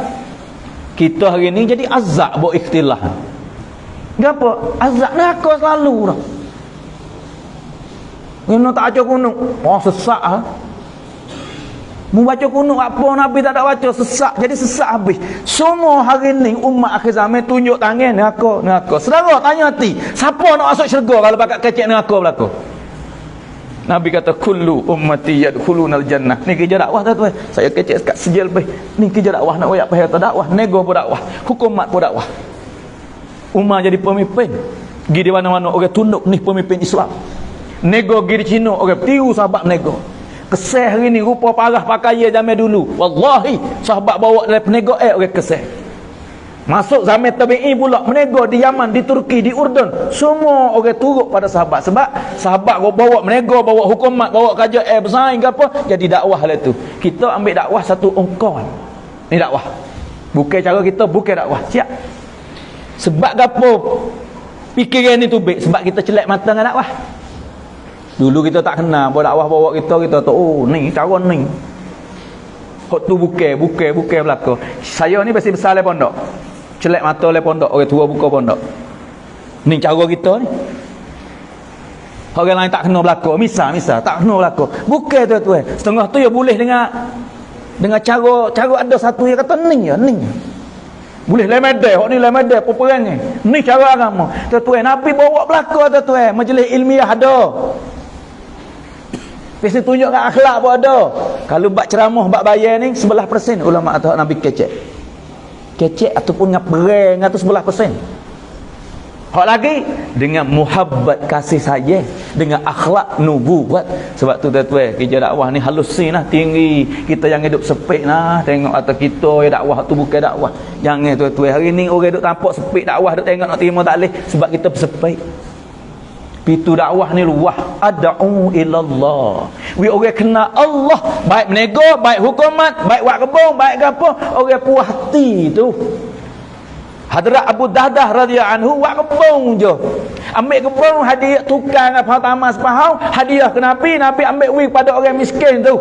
Kita hari ni jadi azab buat ikhtilaf. Gapo? Azab neraka selalu dah. Kena tak baca kunut. Oh sesak ah. Mu baca kunut apa Nabi tak ada baca, sesak. Jadi sesak habis. Semua hari ni umat akhir zaman tunjuk tangan neraka. Saudara tanya hati, siapa nak masuk syurga kalau bakat kecek neraka berlaku? Nabi kata kullu ummati yadkhulunal jannah. Ni kerja dakwah tuan-tuan. Saya kecek kat sejil lebih. Ni kerja dakwah nak royak pahal dakwah, nego pun dakwah, hukumat pun dakwah. Umar jadi pemimpin. Pergi di mana-mana orang tunduk ni pemimpin Islam. Nego pergi di Cina, orang tiru sahabat nego. Keseh hari ni rupa parah pakai zaman dulu. Wallahi sahabat bawa dalam penego orang keseh. Masuk zaman tabi'in pula menego di Yaman, di Turki, di Urdun. Semua orang turut pada sahabat. Sebab sahabat bawa menego, bawa hukumat, bawa kaja bersaing ke apa, jadi dakwah lah tu. Kita ambil dakwah satu ongkon. Ni dakwah. Bukan cara kita, bukan dakwah. Siap. Sebab gapo fikiran ni tu baik? Sebab kita celak mata dengan dakwah. Dulu kita tak kenal buat dakwah bawa kita tu, oh ni cara ni. Hak tu bukan belaka. Saya ni masih besar le pondok. Celak mata le pondok, orang tua buka pondok. Ni cara kita ni. Orang lain tak kena belaka. Misal tak kena belaka. Bukan tu. Setengah tu ya boleh dengan cara ada satu yang kata ni. Boleh lemedai, hak ni lemedai peperangan. Ni cara agama. Tuan-tuan, Nabi bawa belaka tuan-tuan. Majlis ilmiah ada. Pasti tunjuk kat akhlak pun ada. Kalau bab ceramah, bab bayar ni 11% ulama atau Nabi kecek ataupun ngap bereng atau 11%. Hak lagi dengan muhabbat kasih sayang, dengan akhlak nubuwat. Sebab tu tuan-tuan, kerja dakwah ni halusin lah, tinggi. Kita yang hidup sepik lah, tengok atau kita ya dakwah tu bukan dakwah. Jangan tuan-tuan, hari ni orang duk tampak sepik dakwah, duk tengok nak terima tak boleh sebab kita bersepik. Pintu dakwah ni luah. Ad'u ilallah. We orang kenal Allah, baik menego, baik hukumat, baik buat kebun, baik apa, orang puas hati tu. Hadrat Abu Dahdah radhiyallahu anhu buat kebun je. Ambil kebun hadiah tukang apa tamas pahau, hadiah ke Nabi ambil wing pada orang miskin tu.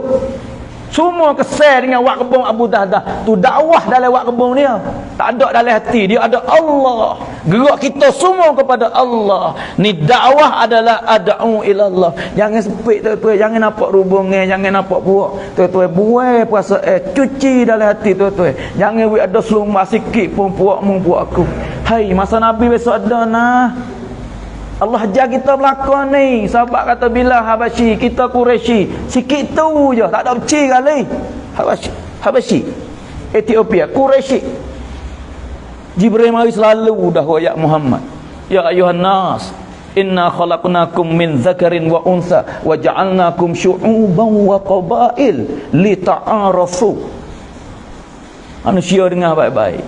Semua kesal dengan wak kebun Abu Dahdah. Tu dakwah dalam wak kebun dia. Tak ada dalam hati. Dia ada Allah. Gerak kita semua kepada Allah. Ni dakwah adalah ad'u ilallah. Jangan sepik tuan-tuan. Jangan nampak rubungan. Jangan nampak puak. Tuan-tuan buai puasa cuci dalam hati tuan-tuan. Jangan ada selumbar sikit pun puakmu puak aku. Hai, masa Nabi besok ada nah. Allah ajar kita berlakon ni. Sahabat kata bila Habasyi, kita Quraisy. Sikit tu je, tak ada beci kali. Habasyi. Ethiopia, Quraisy. Jibril mari selalu dah royak Muhammad. Ya ayuhan nas, inna khalaqnakum min zakarin wa unsa wa ja'alnakum syu'uban wa qabail lita'arafu. Manusia dengar baik-baik.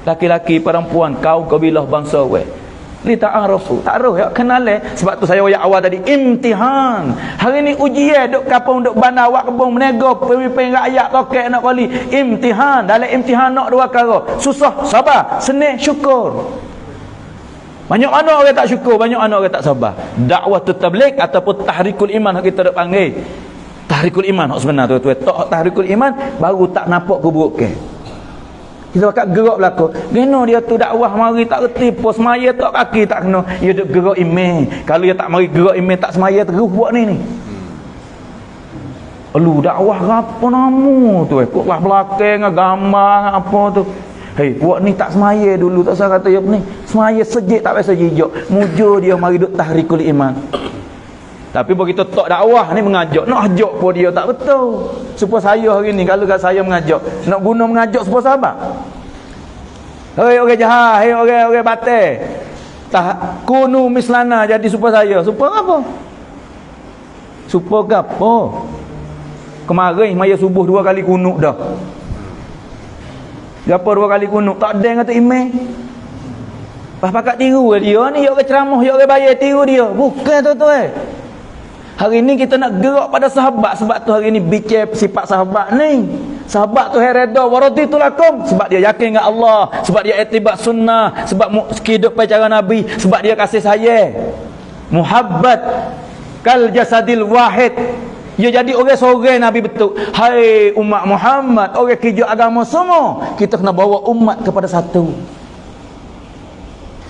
Laki-laki, perempuan, kaum kabilah bangsa we. li ta'arufu. Ta'aruf ya kenal sebab tu saya ayat awal tadi imtihan. Hari ni ujian duk kapung duk bandar awak kebun menego pemimpin rakyat rokek nak kali imtihan. Dalam imtihan nak dua perkara. Susah sabar, senang syukur. Banyak mana orang tak syukur, banyak mana orang tak sabar. Dakwah tabligh ataupun tahrikul iman kita dak panggil. Tahrikul iman hak sebenar tu tok tahrikul iman baru tak nampak keburukan. Kita bakal gerak belakang. Geno dia tu dakwah mari tak reti pos semaya tak kaki tak kena. Dia duk gerak iman. Kalau dia tak mari gerak iman tak semaya terus buat ni. Lu dakwah apa nama tu kok lah belakang gambar apa tu. Hei, buat ni tak semaya dulu tak usah kata ni. Semaya sejik tak biasa jijak. Mujur dia mari duk tahrikul iman. Tapi begitu tok dakwah ni mengajak, nak ajak pun dia tak betul. Supaya saya hari ni kalau kat saya mengajak, nak guna mengajak supaya sahabat. Hei orang jahat, hei orang batal. Tak kunu mislana jadi supaya saya. Supaya apa? Supaya apa? Kemarin maya subuh 2 kali kunuk dah. Gapo 2 kali kunuk? Tak ada yang kata imam. Pas pakat tiru dia ni, dia orang ceramah, dia orang bayar tiru dia. Bukan tuan-tuan. Hari ni kita nak gerak pada sahabat. Sebab tu hari ni bicara sifat sahabat ni. Sahabat tu redha waraditu lakum. Sebab dia yakin dengan Allah. Sebab dia ittiba sunnah. Sebab hidup pada cara Nabi. Sebab dia kasih sayang. Muhabbat kal jasadil wahid. Dia jadi orang seorang Nabi betul. Hai umat Muhammad, orang kerja agama semua, kita kena bawa umat kepada satu.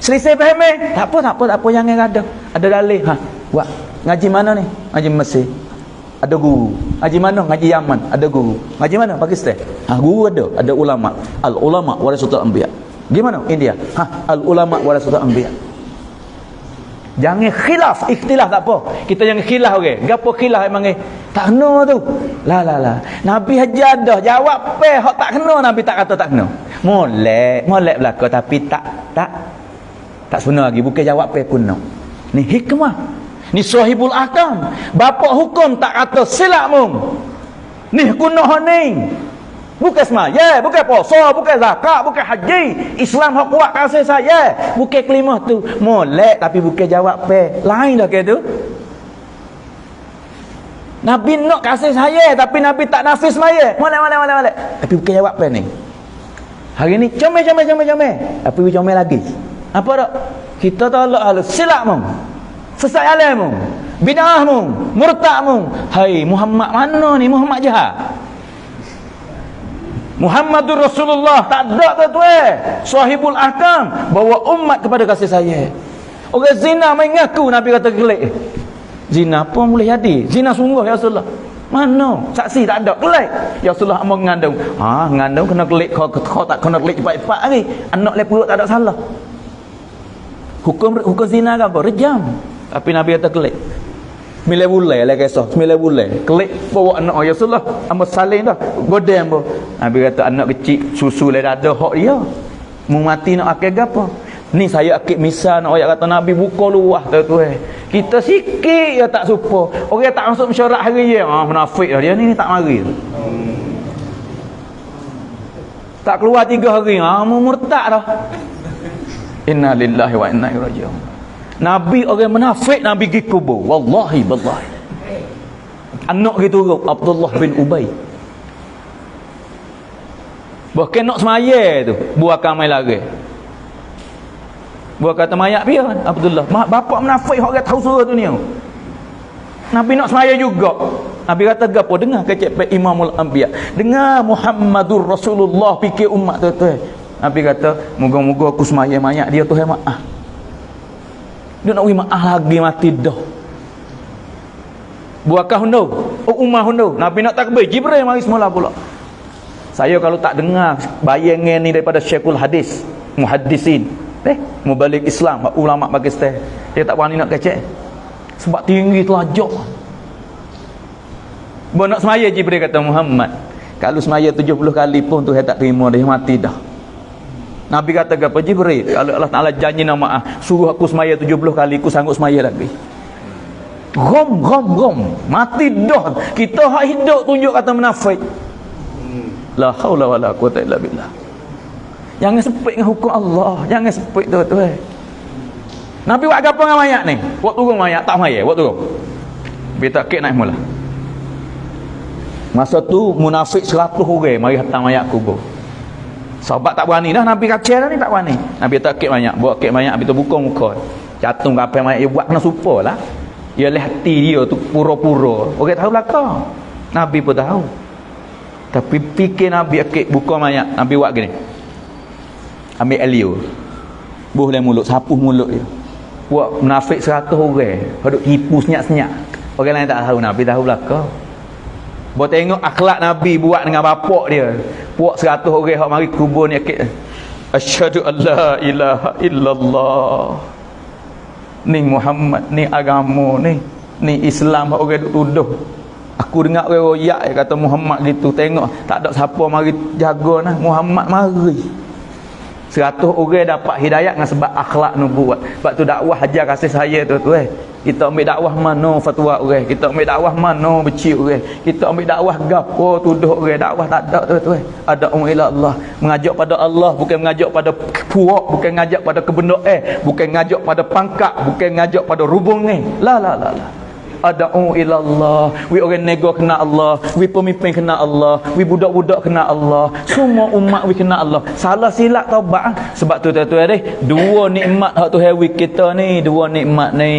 Selisih faham tak apa jangan ada. Ada dalil buat. Ngaji mana ni? Ngaji Mesir. Ada guru. Ngaji mana? Ngaji Yaman. Ada guru. Ngaji mana? Pakistan. Guru ada ulama. Al ulama warasatul anbiya. Gimana? India. Al ulama warasatul anbiya. Jangan khilaf, ikhtilaf tak apa. Kita jangan khilaf orang. Gapo khilaf memang tak kena tu. La. Nabi hajar dah jawab pe hak tak kena, Nabi tak kata tak kena. Molek belaka tapi tak sebenar lagi, bukan jawab pe kena. Ni hikmah. Ni sahibul ahkam. Bapa hukum tak kata silap mung. Ni kunah ni. Bukan semaya, bukan puasa, bukan zakat, bukan haji. Islam hak kuat kasih saya. Bukan kelimah tu. Molek tapi bukan jawab pe. Lain dah ke tu. Nabi nak kasih saya tapi Nabi tak nafis semaya. Molek. Tapi bukan jawab pe ni. Hari ni comel. Tapi comel lagi. Apa dak? Kita tolak halus silap mung. Sesat alam bid'ah murtad hai Muhammad mana ni? Muhammad jahat. Muhammadur Rasulullah tak ada tu sahibul ahkam, bawa umat kepada kasih sayang. Orang zina main ngaku Nabi kata gelik. Zina pun boleh jadi. Zina sungguh ya Rasulullah. Mana? Saksi tak ada. Gelik. Ya Rasulullah amang ngandung. Ngandung kena gelik kau tak kena gelik cepat-cepat lagi. Anak le perut tak ada salah. Hukum zina ke apa? Rejam. Tapi Nabi kata kelik. 9 bulan lah kisah. 9 bulan. Kelik bawa anak ya Rasulullah. Amat salin dah. Godam pun. Nabi kata anak kecil susu le dada hak dia. Mu mati nak akil gapo? Ni saya akid misal nak ayat kata Nabi buka luah tu kita sikit ya tak supa. Orang tak masuk mesyuarat hari dia. Munafik dah dia ni tak mari. Tak keluar 3 hari. Murtad dah. Inna lillahi wa inna ilaihi raji'un. Nabi orang munafik Nabi pergi kubur. Wallahi billahi. Anak gitu Abdullah bin Ubay. Bahkan nak semaya tu buat kamai lagi. Buat kata mayat dia Abdullah. Bapak munafik hok orang tahu surah tu ni. Nabi nak semaya juga. Nabi kata gapo dengar kecek Imamul Anbiya. Dengar Muhammadur Rasulullah fikir umat tu. Nabi kata moga-moga aku semaya mayat dia tu maaf. Dia nak maaf lagi mati dah. Buakah hundu? Ummah hundu. Nabi nak takbir Jibril mari semula pula. Saya kalau tak dengar bayangan ni daripada Syekhul Hadis, muhaddisin, mubalik Islam, ulama Pakistan, dia tak berani nak kecek. Sebab tinggi telajak. Bo nak semaya Jibril kata Muhammad, kalau semaya 70 kali pun tu saya tak terima dia mati dah. Nabi kata apa Jibril, kalau Allah Taala janji nak maaf, suruh aku semaya 70 kali, aku sanggup semaya lagi. Gom mati dah. Kita hak hidup tunjuk kata munafik. La haula wala quwata illa billah. Jangan sepik dengan hukum Allah. Jangan sepik tu. Nabi buat apa dengan mayat ni? Buat turun mayat, tak mayat, buat turun. Nabi tak kek naik mula. Masa tu munafik 100 orang mari hantar mayat kubur. Sahabat tak berani dah, Nabi kacau dah ni tak berani. Nabi tak kek mayat, buat kek mayat, habis tu buka muka. Jatuh kapal mayat, dia buat kena supa lah. Dia lihat hati dia tu pura-pura. Orang tahu belakang. Nabi pun tahu. Tapi fikir Nabi akik buka mayat, Nabi buat gini. Ambil alio. Buh dalam mulut, sapuh mulut dia. Buat munafik 100 orang. Duk tipu senyap-senyap. Orang lain tak tahu, Nabi tahu belakang. Buat tengok akhlak Nabi buat dengan bapak dia. Puak 100 orang hak mari kubur ni akik. Asyhadu an la ilaha illallah. Ni Muhammad, ni agama ni. Ni Islam hak orang duk tuduh. Aku dengar orang royak kata Muhammad gitu. Tengok tak ada siapa mari jaga nah. Muhammad mari. 100 orang dapat hidayat dengan sebab akhlak nubuat. Sebab tu dakwah ajar kasih saya tu Kita ambil dakwah mana fatwa orang, kita ambil dakwah mana becik orang, kita ambil dakwah gapo tuduh orang, dakwah tak ada tu Ada ila Allah, mengajak pada Allah, bukan mengajak pada puak, bukan mengajak pada kebenda bukan mengajak pada pangkat, bukan mengajak pada rubung ni. La. Ada'u ila Allah. We orang nego kena Allah, we pemimpin kena Allah, we budak-budak kena Allah, semua umat we kena Allah. Salah silap taubat. Sebab tu tuan-tuan dua nikmat hak Tuhan we kita ni, dua nikmat ni.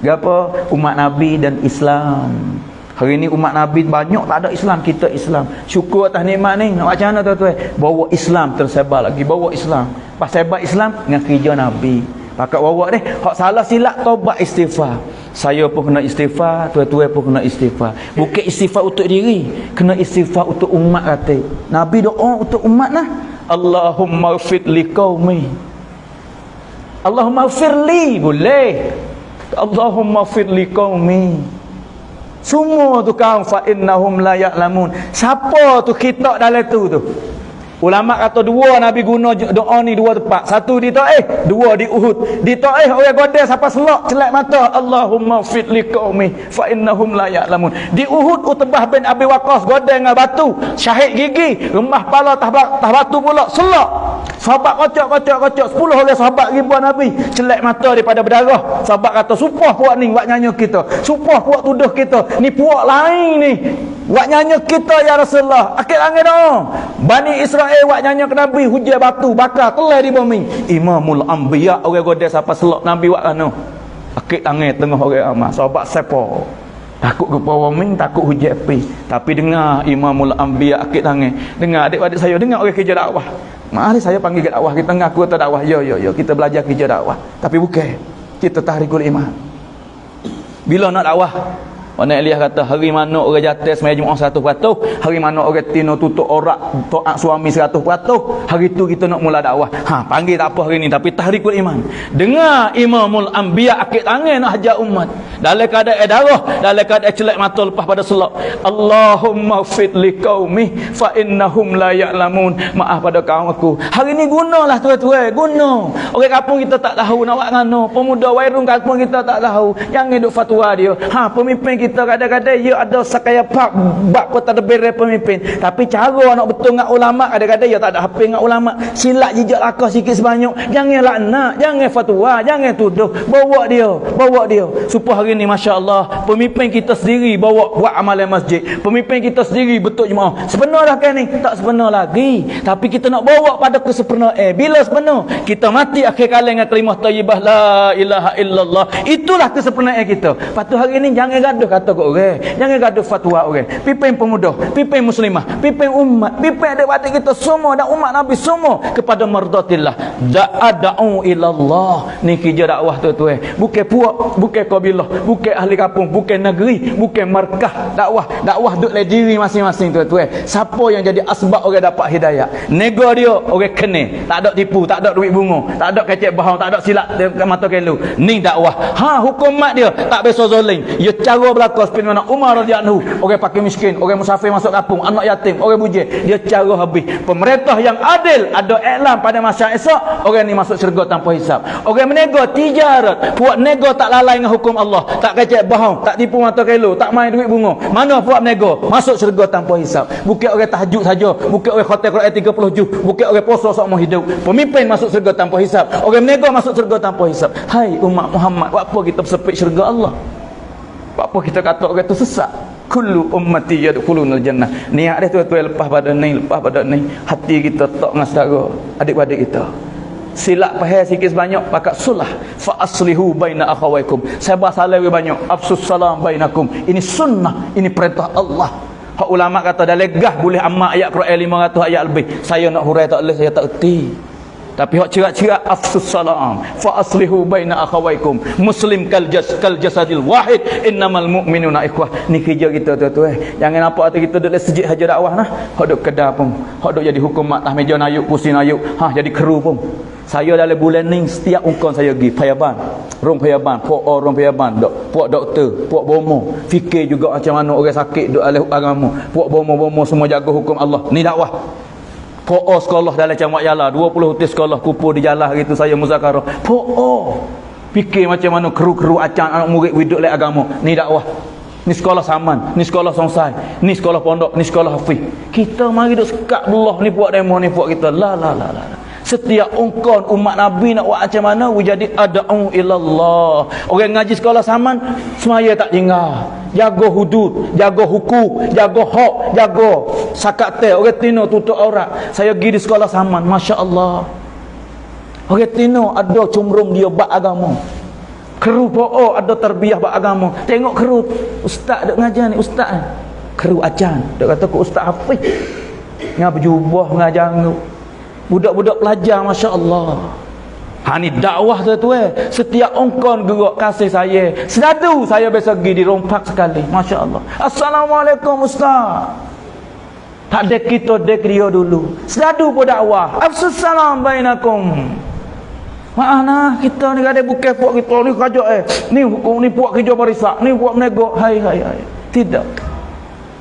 Gapo? Umat Nabi dan Islam. Hari ni umat Nabi banyak tak ada Islam, kita Islam. Syukur atas nikmat ni. Nak macam mana tuan-tuan? Bawa Islam tersebar lagi, bawa Islam. Pas sebar Islam dengan kerja Nabi. Pakat bawa deh. Hak salah silap taubat istighfar. Saya pun kena istighfar, tuan-tuan pun kena istighfar. Bukan istighfar untuk diri, kena istighfar untuk umat kata. Nabi doa untuk umat nah. Allahumma ighfir li qaumi. Allahumma ighfir li boleh. Allahumma ighfir li qaumi. Semua tu kaum fa innahum la ya'lamun. Siapa tu kita dalam tu? Ulama kata dua Nabi guna doa ni dua tempat. Satu di Taif, dua di Uhud. Di Taif orang godel siapa selak celak mata, Allahumma fit liqaumi fa innahum la ya'lamun. Di Uhud Utbah bin Abi Waqqas godel dengan batu, syahid gigi, remah kepala tah batu pula selak. Sahabat kocok 10 orang sahabat ribuan Nabi celak mata daripada berdarah. Sahabat kata supah puak ni buat nyanyi kita, supah puak tuduh kita, ni puak lain ni buat nyanyi kita ya Rasulullah. Akhir angin doa Bani Israel buat nyanyi ke Nabi, hujan batu bakar telai di bumi. Imamul Anbiya orang godel siapa selok Nabi buat anu. Akhir angin tengah orang amal sahabat sepo takut ke bumi, takut hujan api. Tapi dengar Imamul Anbiya akhir angin, dengar adik-adik saya, dengar orang kerja dakwah. Mari saya panggil ke dakwah, kita ngaku atau dakwah. Yo kita belajar kerja dakwah. Tapi bukan kita tahrikul iman. Bila nak dakwah, Mana Elias kata hari mana orang jatuh semaya Jumaat 100%, hari mana orang tino tutup aurat taat suami 100%, hari tu kita nak mula dakwah. Panggil tak apa hari ni, tapi tahrikul iman. Dengar Imamul Anbiya akid tangan nak hajar umat. Dalam keadaan darah, dalam keadaan celak mata lepas pada selak. Allahumma fit liqaumi fa innahum la ya'lamun. Maaf pada kaum aku. Hari ni gunalah tuan-tuan, guna. Orang kampung kita tak tahu nak buat ngano, pemuda wairung kampung kita tak tahu. Jangan duk fatwa dia. Pemimpin kita kadang-kadang dia ada sakaya bab kota debere pemimpin, tapi cara nak betul dengan ulama kadang-kadang dia tak ada hafal dengan ulama, silap jejak lakah sikit sebanyak. Jangan laknat, jangan fatwa, jangan tuduh, bawa dia supaya hari ni masya-Allah pemimpin kita sendiri bawa buat amalan masjid, pemimpin kita sendiri betul jemaah. Sebenar dah kan ni? Tak sebenar lagi, tapi kita nak bawa pada kesempurnaan. Bila sebenar kita mati akhir kali dengan kalimah thayyibah la ilaha illallah, itulah kesempurnaan kita. Patu hari ni jangan gaduh kata kat orang, jangan gaduh fatwa orang. Pimpin pemuda, pimpin muslimah, pimpin umat, pimpin adik-adik kita semua dan umat Nabi semua kepada mardatillah. Da'u ilallah. Ni kerja dakwah tuan-tuan. Bukan puak, bukan kabilah, bukan ahli kampung, bukan negeri, bukan markah. Dakwah duk le diri masing-masing tuan-tuan. Siapa yang jadi asbab orang dapat hidayah? Nego dia orang kena. Tak ada tipu, tak ada duit bunga, tak ada kecek bahang, tak ada silap mata kelu. Ni dakwah. Hukumat dia tak biasa zalim. Ya cara berlaku seperti mana Umar radhiyallahu anhu, orang fakir miskin, orang musafir masuk kampung, anak yatim, orang bujang, dia cara habis. Pemerintah yang adil ada iklan pada masa esok, orang ni masuk syurga tanpa hisap. Orang menego tijarat, buat nego tak lalai dengan hukum Allah, tak kecek bohong, tak tipu mata kelo, tak main duit bunga. Mana buat menego masuk syurga tanpa hisap. Bukan orang tahajud saja, bukan orang khatam Quran 30 juz, bukan orang puasa seumur hidup. Pemimpin masuk syurga tanpa hisap, orang menego masuk syurga tanpa hisap. Hai umat Muhammad, buat apa kita bersepit syurga Allah? Buat apa kita kata orang tu sesat? Kullu ummati yadkhulunal jannah. Niat dia tu lepas pada ni, lepas pada ni. Hati kita tak dengan saudara, adik-adik kita. Silap pahal sikit sebanyak pakat sulah. Fa aslihu baina akhawaikum. Sabar salam banyak, afsus salam bainakum. Ini sunnah, ini perintah Allah. Hak ulama kata dah legah boleh amak ayat Quran 500 ayat lebih. Saya nak hurai tak boleh, saya tak erti. Tapi hak cerak-cerak afsus salam fa aslihu baina akhawaikum. Muslim kal jasadil wahid, innamal mu'minuna ikhwah. Ni kerja kita tu jangan nampak hati kita duduk sejid haja dakwah nah, hak duk kedah pun, hak duk jadi hukum mak tah meja nayuk kursi nayuk, jadi kru pun. Saya dalam bulan ni setiap ungkon saya pergi payaban, rong payaban, orang payaban, puak doktor, puak bomo, fikir juga macam mana orang sakit duk alih agama, puak bomo semua jaga hukum Allah. Ni dakwah. Po'o sekolah dalam camak Yala, 20 hotel sekolah kupur di Yala gitu saya muzakarah. Po'o fikir macam mana kru-kru acan anak murid hidup oleh agama. Ni dakwah. Ni sekolah saman, ni sekolah songsai, ni sekolah pondok, ni sekolah hafiz. Kita mari duk sekat Allah ni puak demo ni puak kita. La. Setiap ungkon umat Nabi nak buat macam mana jadi ad'u ilallah. Orang ngaji sekolah saman semaya tak tinggal, jaga hudud, jaga hukum, jaga hak, jaga sakate. Orang tino tutup aurat. Saya pergi di sekolah saman, masya-Allah. Orang tino ada cumrung dia bab agama. Keru po'o ada tarbiyah bab agama. Tengok keru ustaz duk ngajar ni, ustaz keru acan duk kata ku ustaz hafiz ngap jubah ngajar budak-budak pelajar, masya-Allah. Ni dakwah tu setiap ongkon gerak kasih saya. Senadu saya biasa pergi di rompak sekali, masya-Allah. Assalamualaikum ustaz. Tak ada kita dek dia dulu. Senadu pun dakwah. Afsus salam bainakum. Mana kita ni ada bukan puak kita ni kajak ni hukum ni puak kerja barisak, ni puak menego. Hai. Tidak.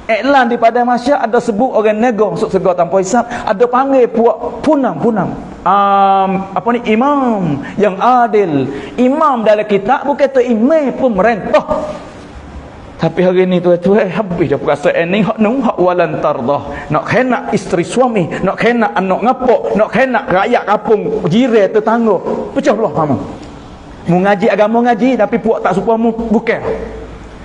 Iklan di pada masyarakat ada sebut orang nego masuk syurga tanpa hisab, ada panggil puak punam imam yang adil. Imam dalam kitab bukan tu imam pemerintah. Tapi hari ni tu habis dah perasaan ni hak nung hak walan tardah. Nak kena isteri suami, nak kena anak ngapok, nak kena rakyat kampung jiran tetangga. Pecah belah kamu. Mu ngaji agama ngaji tapi puak tak suka mu bukan.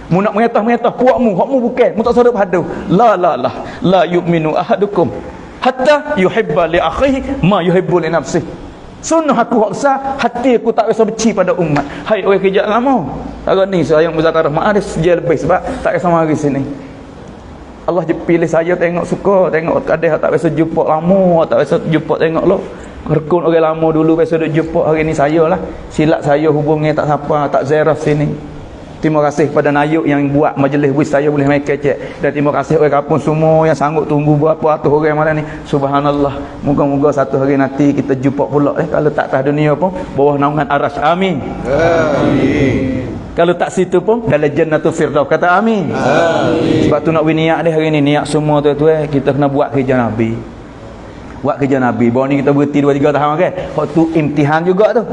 Mu nak mengetah puakmu, hakmu bukan. Mu tak sadar padu. La yu'minu ahadukum hatta yuhibba li akhihi ma yuhibbu li nafsihi. Sunnah aku hak besar, hati aku tak rasa benci pada umat. Hai orang kerja lama. Hari ni saya muzakarah mak ada sejak lebih sebab tak rasa mari sini. Allah je pilih saya tengok suka, tengok kadang tak rasa jumpa lama, tak rasa jumpa tengok lo. Rekun orang lama dulu biasa duk jumpa, hari ni saya lah. Silap saya hubungi tak siapa, tak ziarah sini. Terima kasih kepada Nayuk yang buat majlis wis saya boleh main kecek. Dan terima kasih orang kampung semua yang sanggup tunggu berapa ratus orang mana ni. Subhanallah. Moga-moga satu hari nanti kita jumpa pula kalau tak atas dunia pun bawah naungan Arasy. Amin. Amin. Kalau tak situ pun dalam Jannatul Firdaus. Kata amin. Amin. Sebab tu nak niat dia hari ni, niat semua tu kita kena buat kerja Nabi. Buat kerja Nabi. Baru ni kita berhenti 2-3 tahun kan. Hak tu imtihan juga tu.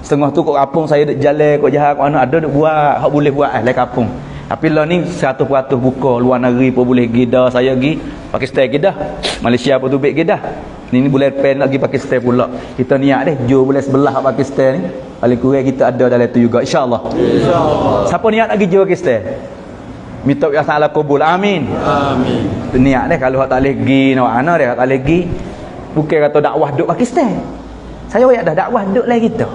Setengah tu kat kampung saya duk jalan kat jahat kat mana ada duk buat hak boleh buat lah kampung. Tapi lah ni 100% buka luar negeri pun boleh pergi dah. Saya pergi Pakistan pergi dah, Malaysia pun tu baik pergi dah. Ni bulan depan nak pergi Pakistan pula. Kita niat deh jauh bulan sebelah Pakistan ni. Paling kurang kita ada dalam tu juga insya-Allah. Insya-Allah. Siapa niat nak pergi jauh Pakistan? Minta ya Allah kabul. Amin. Amin. Niat deh kalau hak tak boleh pergi nak mana dia tak boleh pergi. Bukan kata dakwah duk Pakistan. Saya wayak dah dakwah duk lah kita.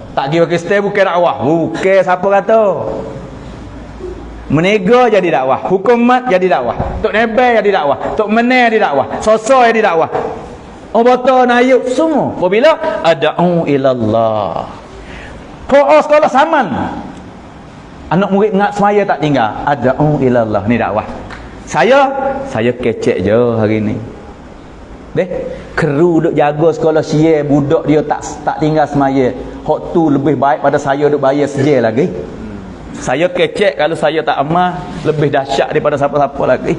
Tak pergi Pakistan bukan dakwah. Bukan siapa kata. Menega jadi dakwah. Hukumat jadi dakwah. Tok Nebel jadi dakwah. Tok Meneh jadi dakwah. Sosok jadi dakwah. Obata Nayuk semua. Apabila ad'u ilallah. Po'o sekolah saman. Anak murid ingat semaya tak tinggal. Ad'u ilallah. Ni dakwah. Saya kecek je hari ni. Keru duk jaga sekolah siar budak dia tak tinggal semaya. Hak tu lebih baik pada saya duk bayar sejil lagi. Saya kecek kalau saya tak amal lebih dahsyat daripada siapa-siapa lagi.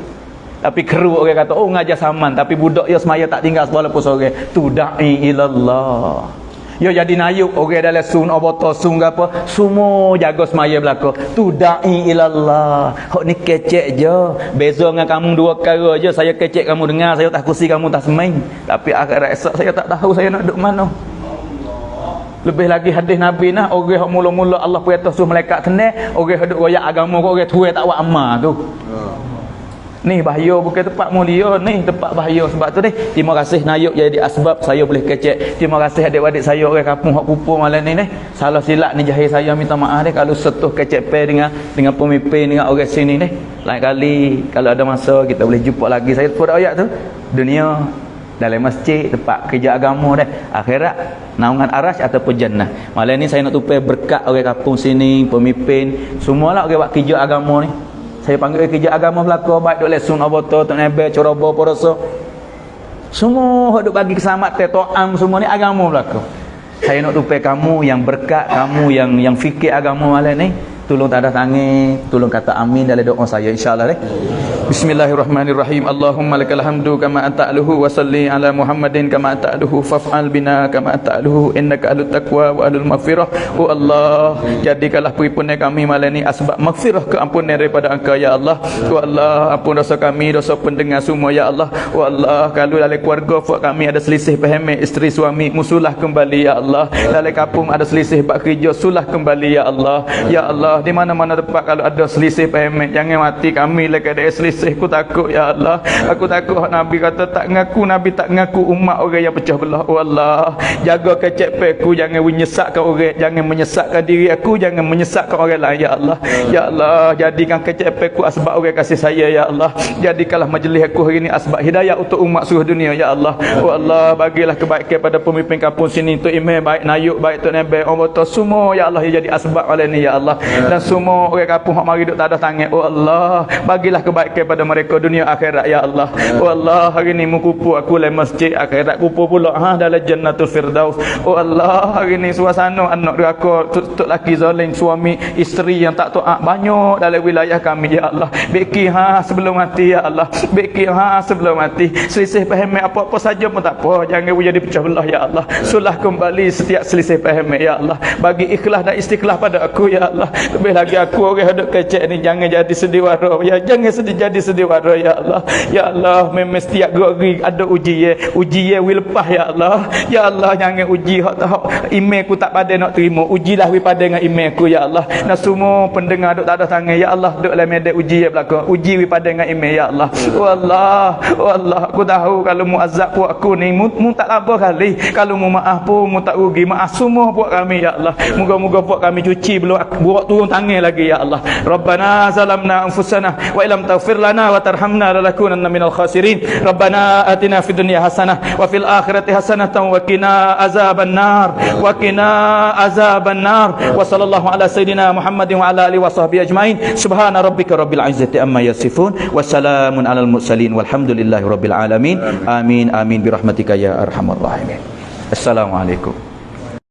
Tapi keruk orang kata, oh ngajar saman, tapi budak dia semaya tak tinggal walaupun sore. Tu da'i ilallah. Yo jadi nayuk orang dalam sun oboto sun apa semua jaga semaya belaka. Tu da'i ilallah. Hok ni kecek je. Beza dengan kamu dua perkara je. Saya kecek kamu dengar, saya tak kursi kamu tak semai. Tapi akhirat esok saya tak tahu saya nak duduk mana. Lebih lagi hadis Nabi nah, orang hok mula-mula Allah perintah suruh malaikat tenang, orang duk royak agama kau orang tua tak buat amal tu. Ni bahaya, bukan tempat mulia, ni tempat bahaya. Sebab tu ni terima kasih nayuk jadi asbab saya boleh kecek. Terima kasih adik-adik saya orang kampung hak pupur malam ni salah silap ni jahil saya minta maaf ni kalau setuh kecek pe dengan pemimpin dengan orang sini ni. Lain kali kalau ada masa kita boleh jumpa lagi. Saya sebut ayat tu dunia dalam masjid tempat kerja agama dah, akhirat naungan arasy ataupun jannah. Malam ni saya nak tupai berkat orang kampung sini, pemimpin semualah orang buat kerja agama ni. Saya panggil kerja agama belaka baik duk lesun aboto tok nebe corobo poroso. Semua hok duk bagi keselamatan to'am semua ni agama belaka. Saya nak tupai kamu yang berkat, kamu yang fikir agama malam ni, tolong tak ada tangan, tolong kata amin dalam doa saya insya-Allah deh. Bismillahirrahmanirrahim. Allahumma lakal hamdu kama ta'aluhu wa salli ala Muhammadin kama ta'aluhu faf'al bina kama ta'aluhu innaka ahlut taqwa wa ahlul maghfirah. Oh Allah, jadikanlah peripunan kami malam ni asbab maghfirah keampunan daripada Engkau ya Allah. Oh Allah, ampun dosa kami, dosa pendengar semua ya Allah. Oh Allah, kalau dalam keluarga kami ada selisih faham isteri suami, musulah kembali ya Allah. Dalam kampung ada selisih bab kerja, sulah kembali ya Allah. Ya Allah, di mana-mana tempat kalau ada selisih faham, jangan mati kami lagi ada selisih. Aku takut ya Allah. Aku takut Nabi kata tak ngaku, Nabi tak ngaku umat orang yang pecah belah. Oh Allah, jaga kecek peku, jangan menyesatkan orang, jangan menyesatkan diri aku, jangan menyesatkan orang lain ya Allah. Ya Allah, jadikan kecek peku asbab orang kasih saya ya Allah. Jadikanlah majlis aku hari ini asbab hidayah untuk umat seluruh dunia ya Allah. Oh Allah, bagilah kebaikan pada pemimpin kampung sini, Tok Imam baik Nayuk baik Tok Nebe orang betul semua ya Allah yang jadi asbab malam ni ya Allah. Dan semua orang kampung hak mari duk tak ada tangan. Oh Allah, bagilah kebaikan pada mereka dunia akhirat ya Allah. Oh Allah, hari ni mukupu aku le masjid akhirat kupu pula dalam jannatul firdaus. Oh Allah, hari ni suasana anak deraka tok laki zalim, suami isteri yang tak taat banyak dalam wilayah kami ya Allah. Beki sebelum mati ya Allah. Beki sebelum mati. Selisih faham apa-apa saja pun tak apa, jangan jadi pecah belah ya Allah. Sulah kembali setiap selisih faham ya Allah. Bagi ikhlas dan istiqlal pada aku ya Allah. Lebih lagi aku orang hadap kecek ni jangan jadi sediwara ya, jangan jadi sediwara ya Allah. Ya Allah, memang setiap hari ada uji ya will lepas ya Allah. Ya Allah, jangan uji hak email aku tak pada nak terima, ujilah wi pada dengan email aku ya Allah. Dan semua pendengar duk tak ada tangan ya Allah, duk dalam media uji ya belaka, uji wi pada dengan email ya Allah. Oh Allah, oh Allah, aku tahu kalau mu azab buat aku ni mu tak apa kali, kalau mu maaf pun mu tak rugi, maaf semua buat kami ya Allah. Moga-moga buat kami cuci belum buat turun tangan lagi ya Allah. Rabbana zalamna anfusana wa illam taghfir lana wa tarhamna lanakunanna minal khasirin. Rabbana atina fid dunya hasanah wa fil akhirati hasanatan wa qina azaban nar wa qina azaban nar. Wa sallallahu ala sayidina Muhammadin wa ala alihi wa sahbihi ajmain. Subhana rabbika rabbil izzati amma yasifun wa salamun alal mursalin walhamdulillahi rabbil alamin. Amin amin bi rahmatika ya arhamar rahimin. Assalamualaikum.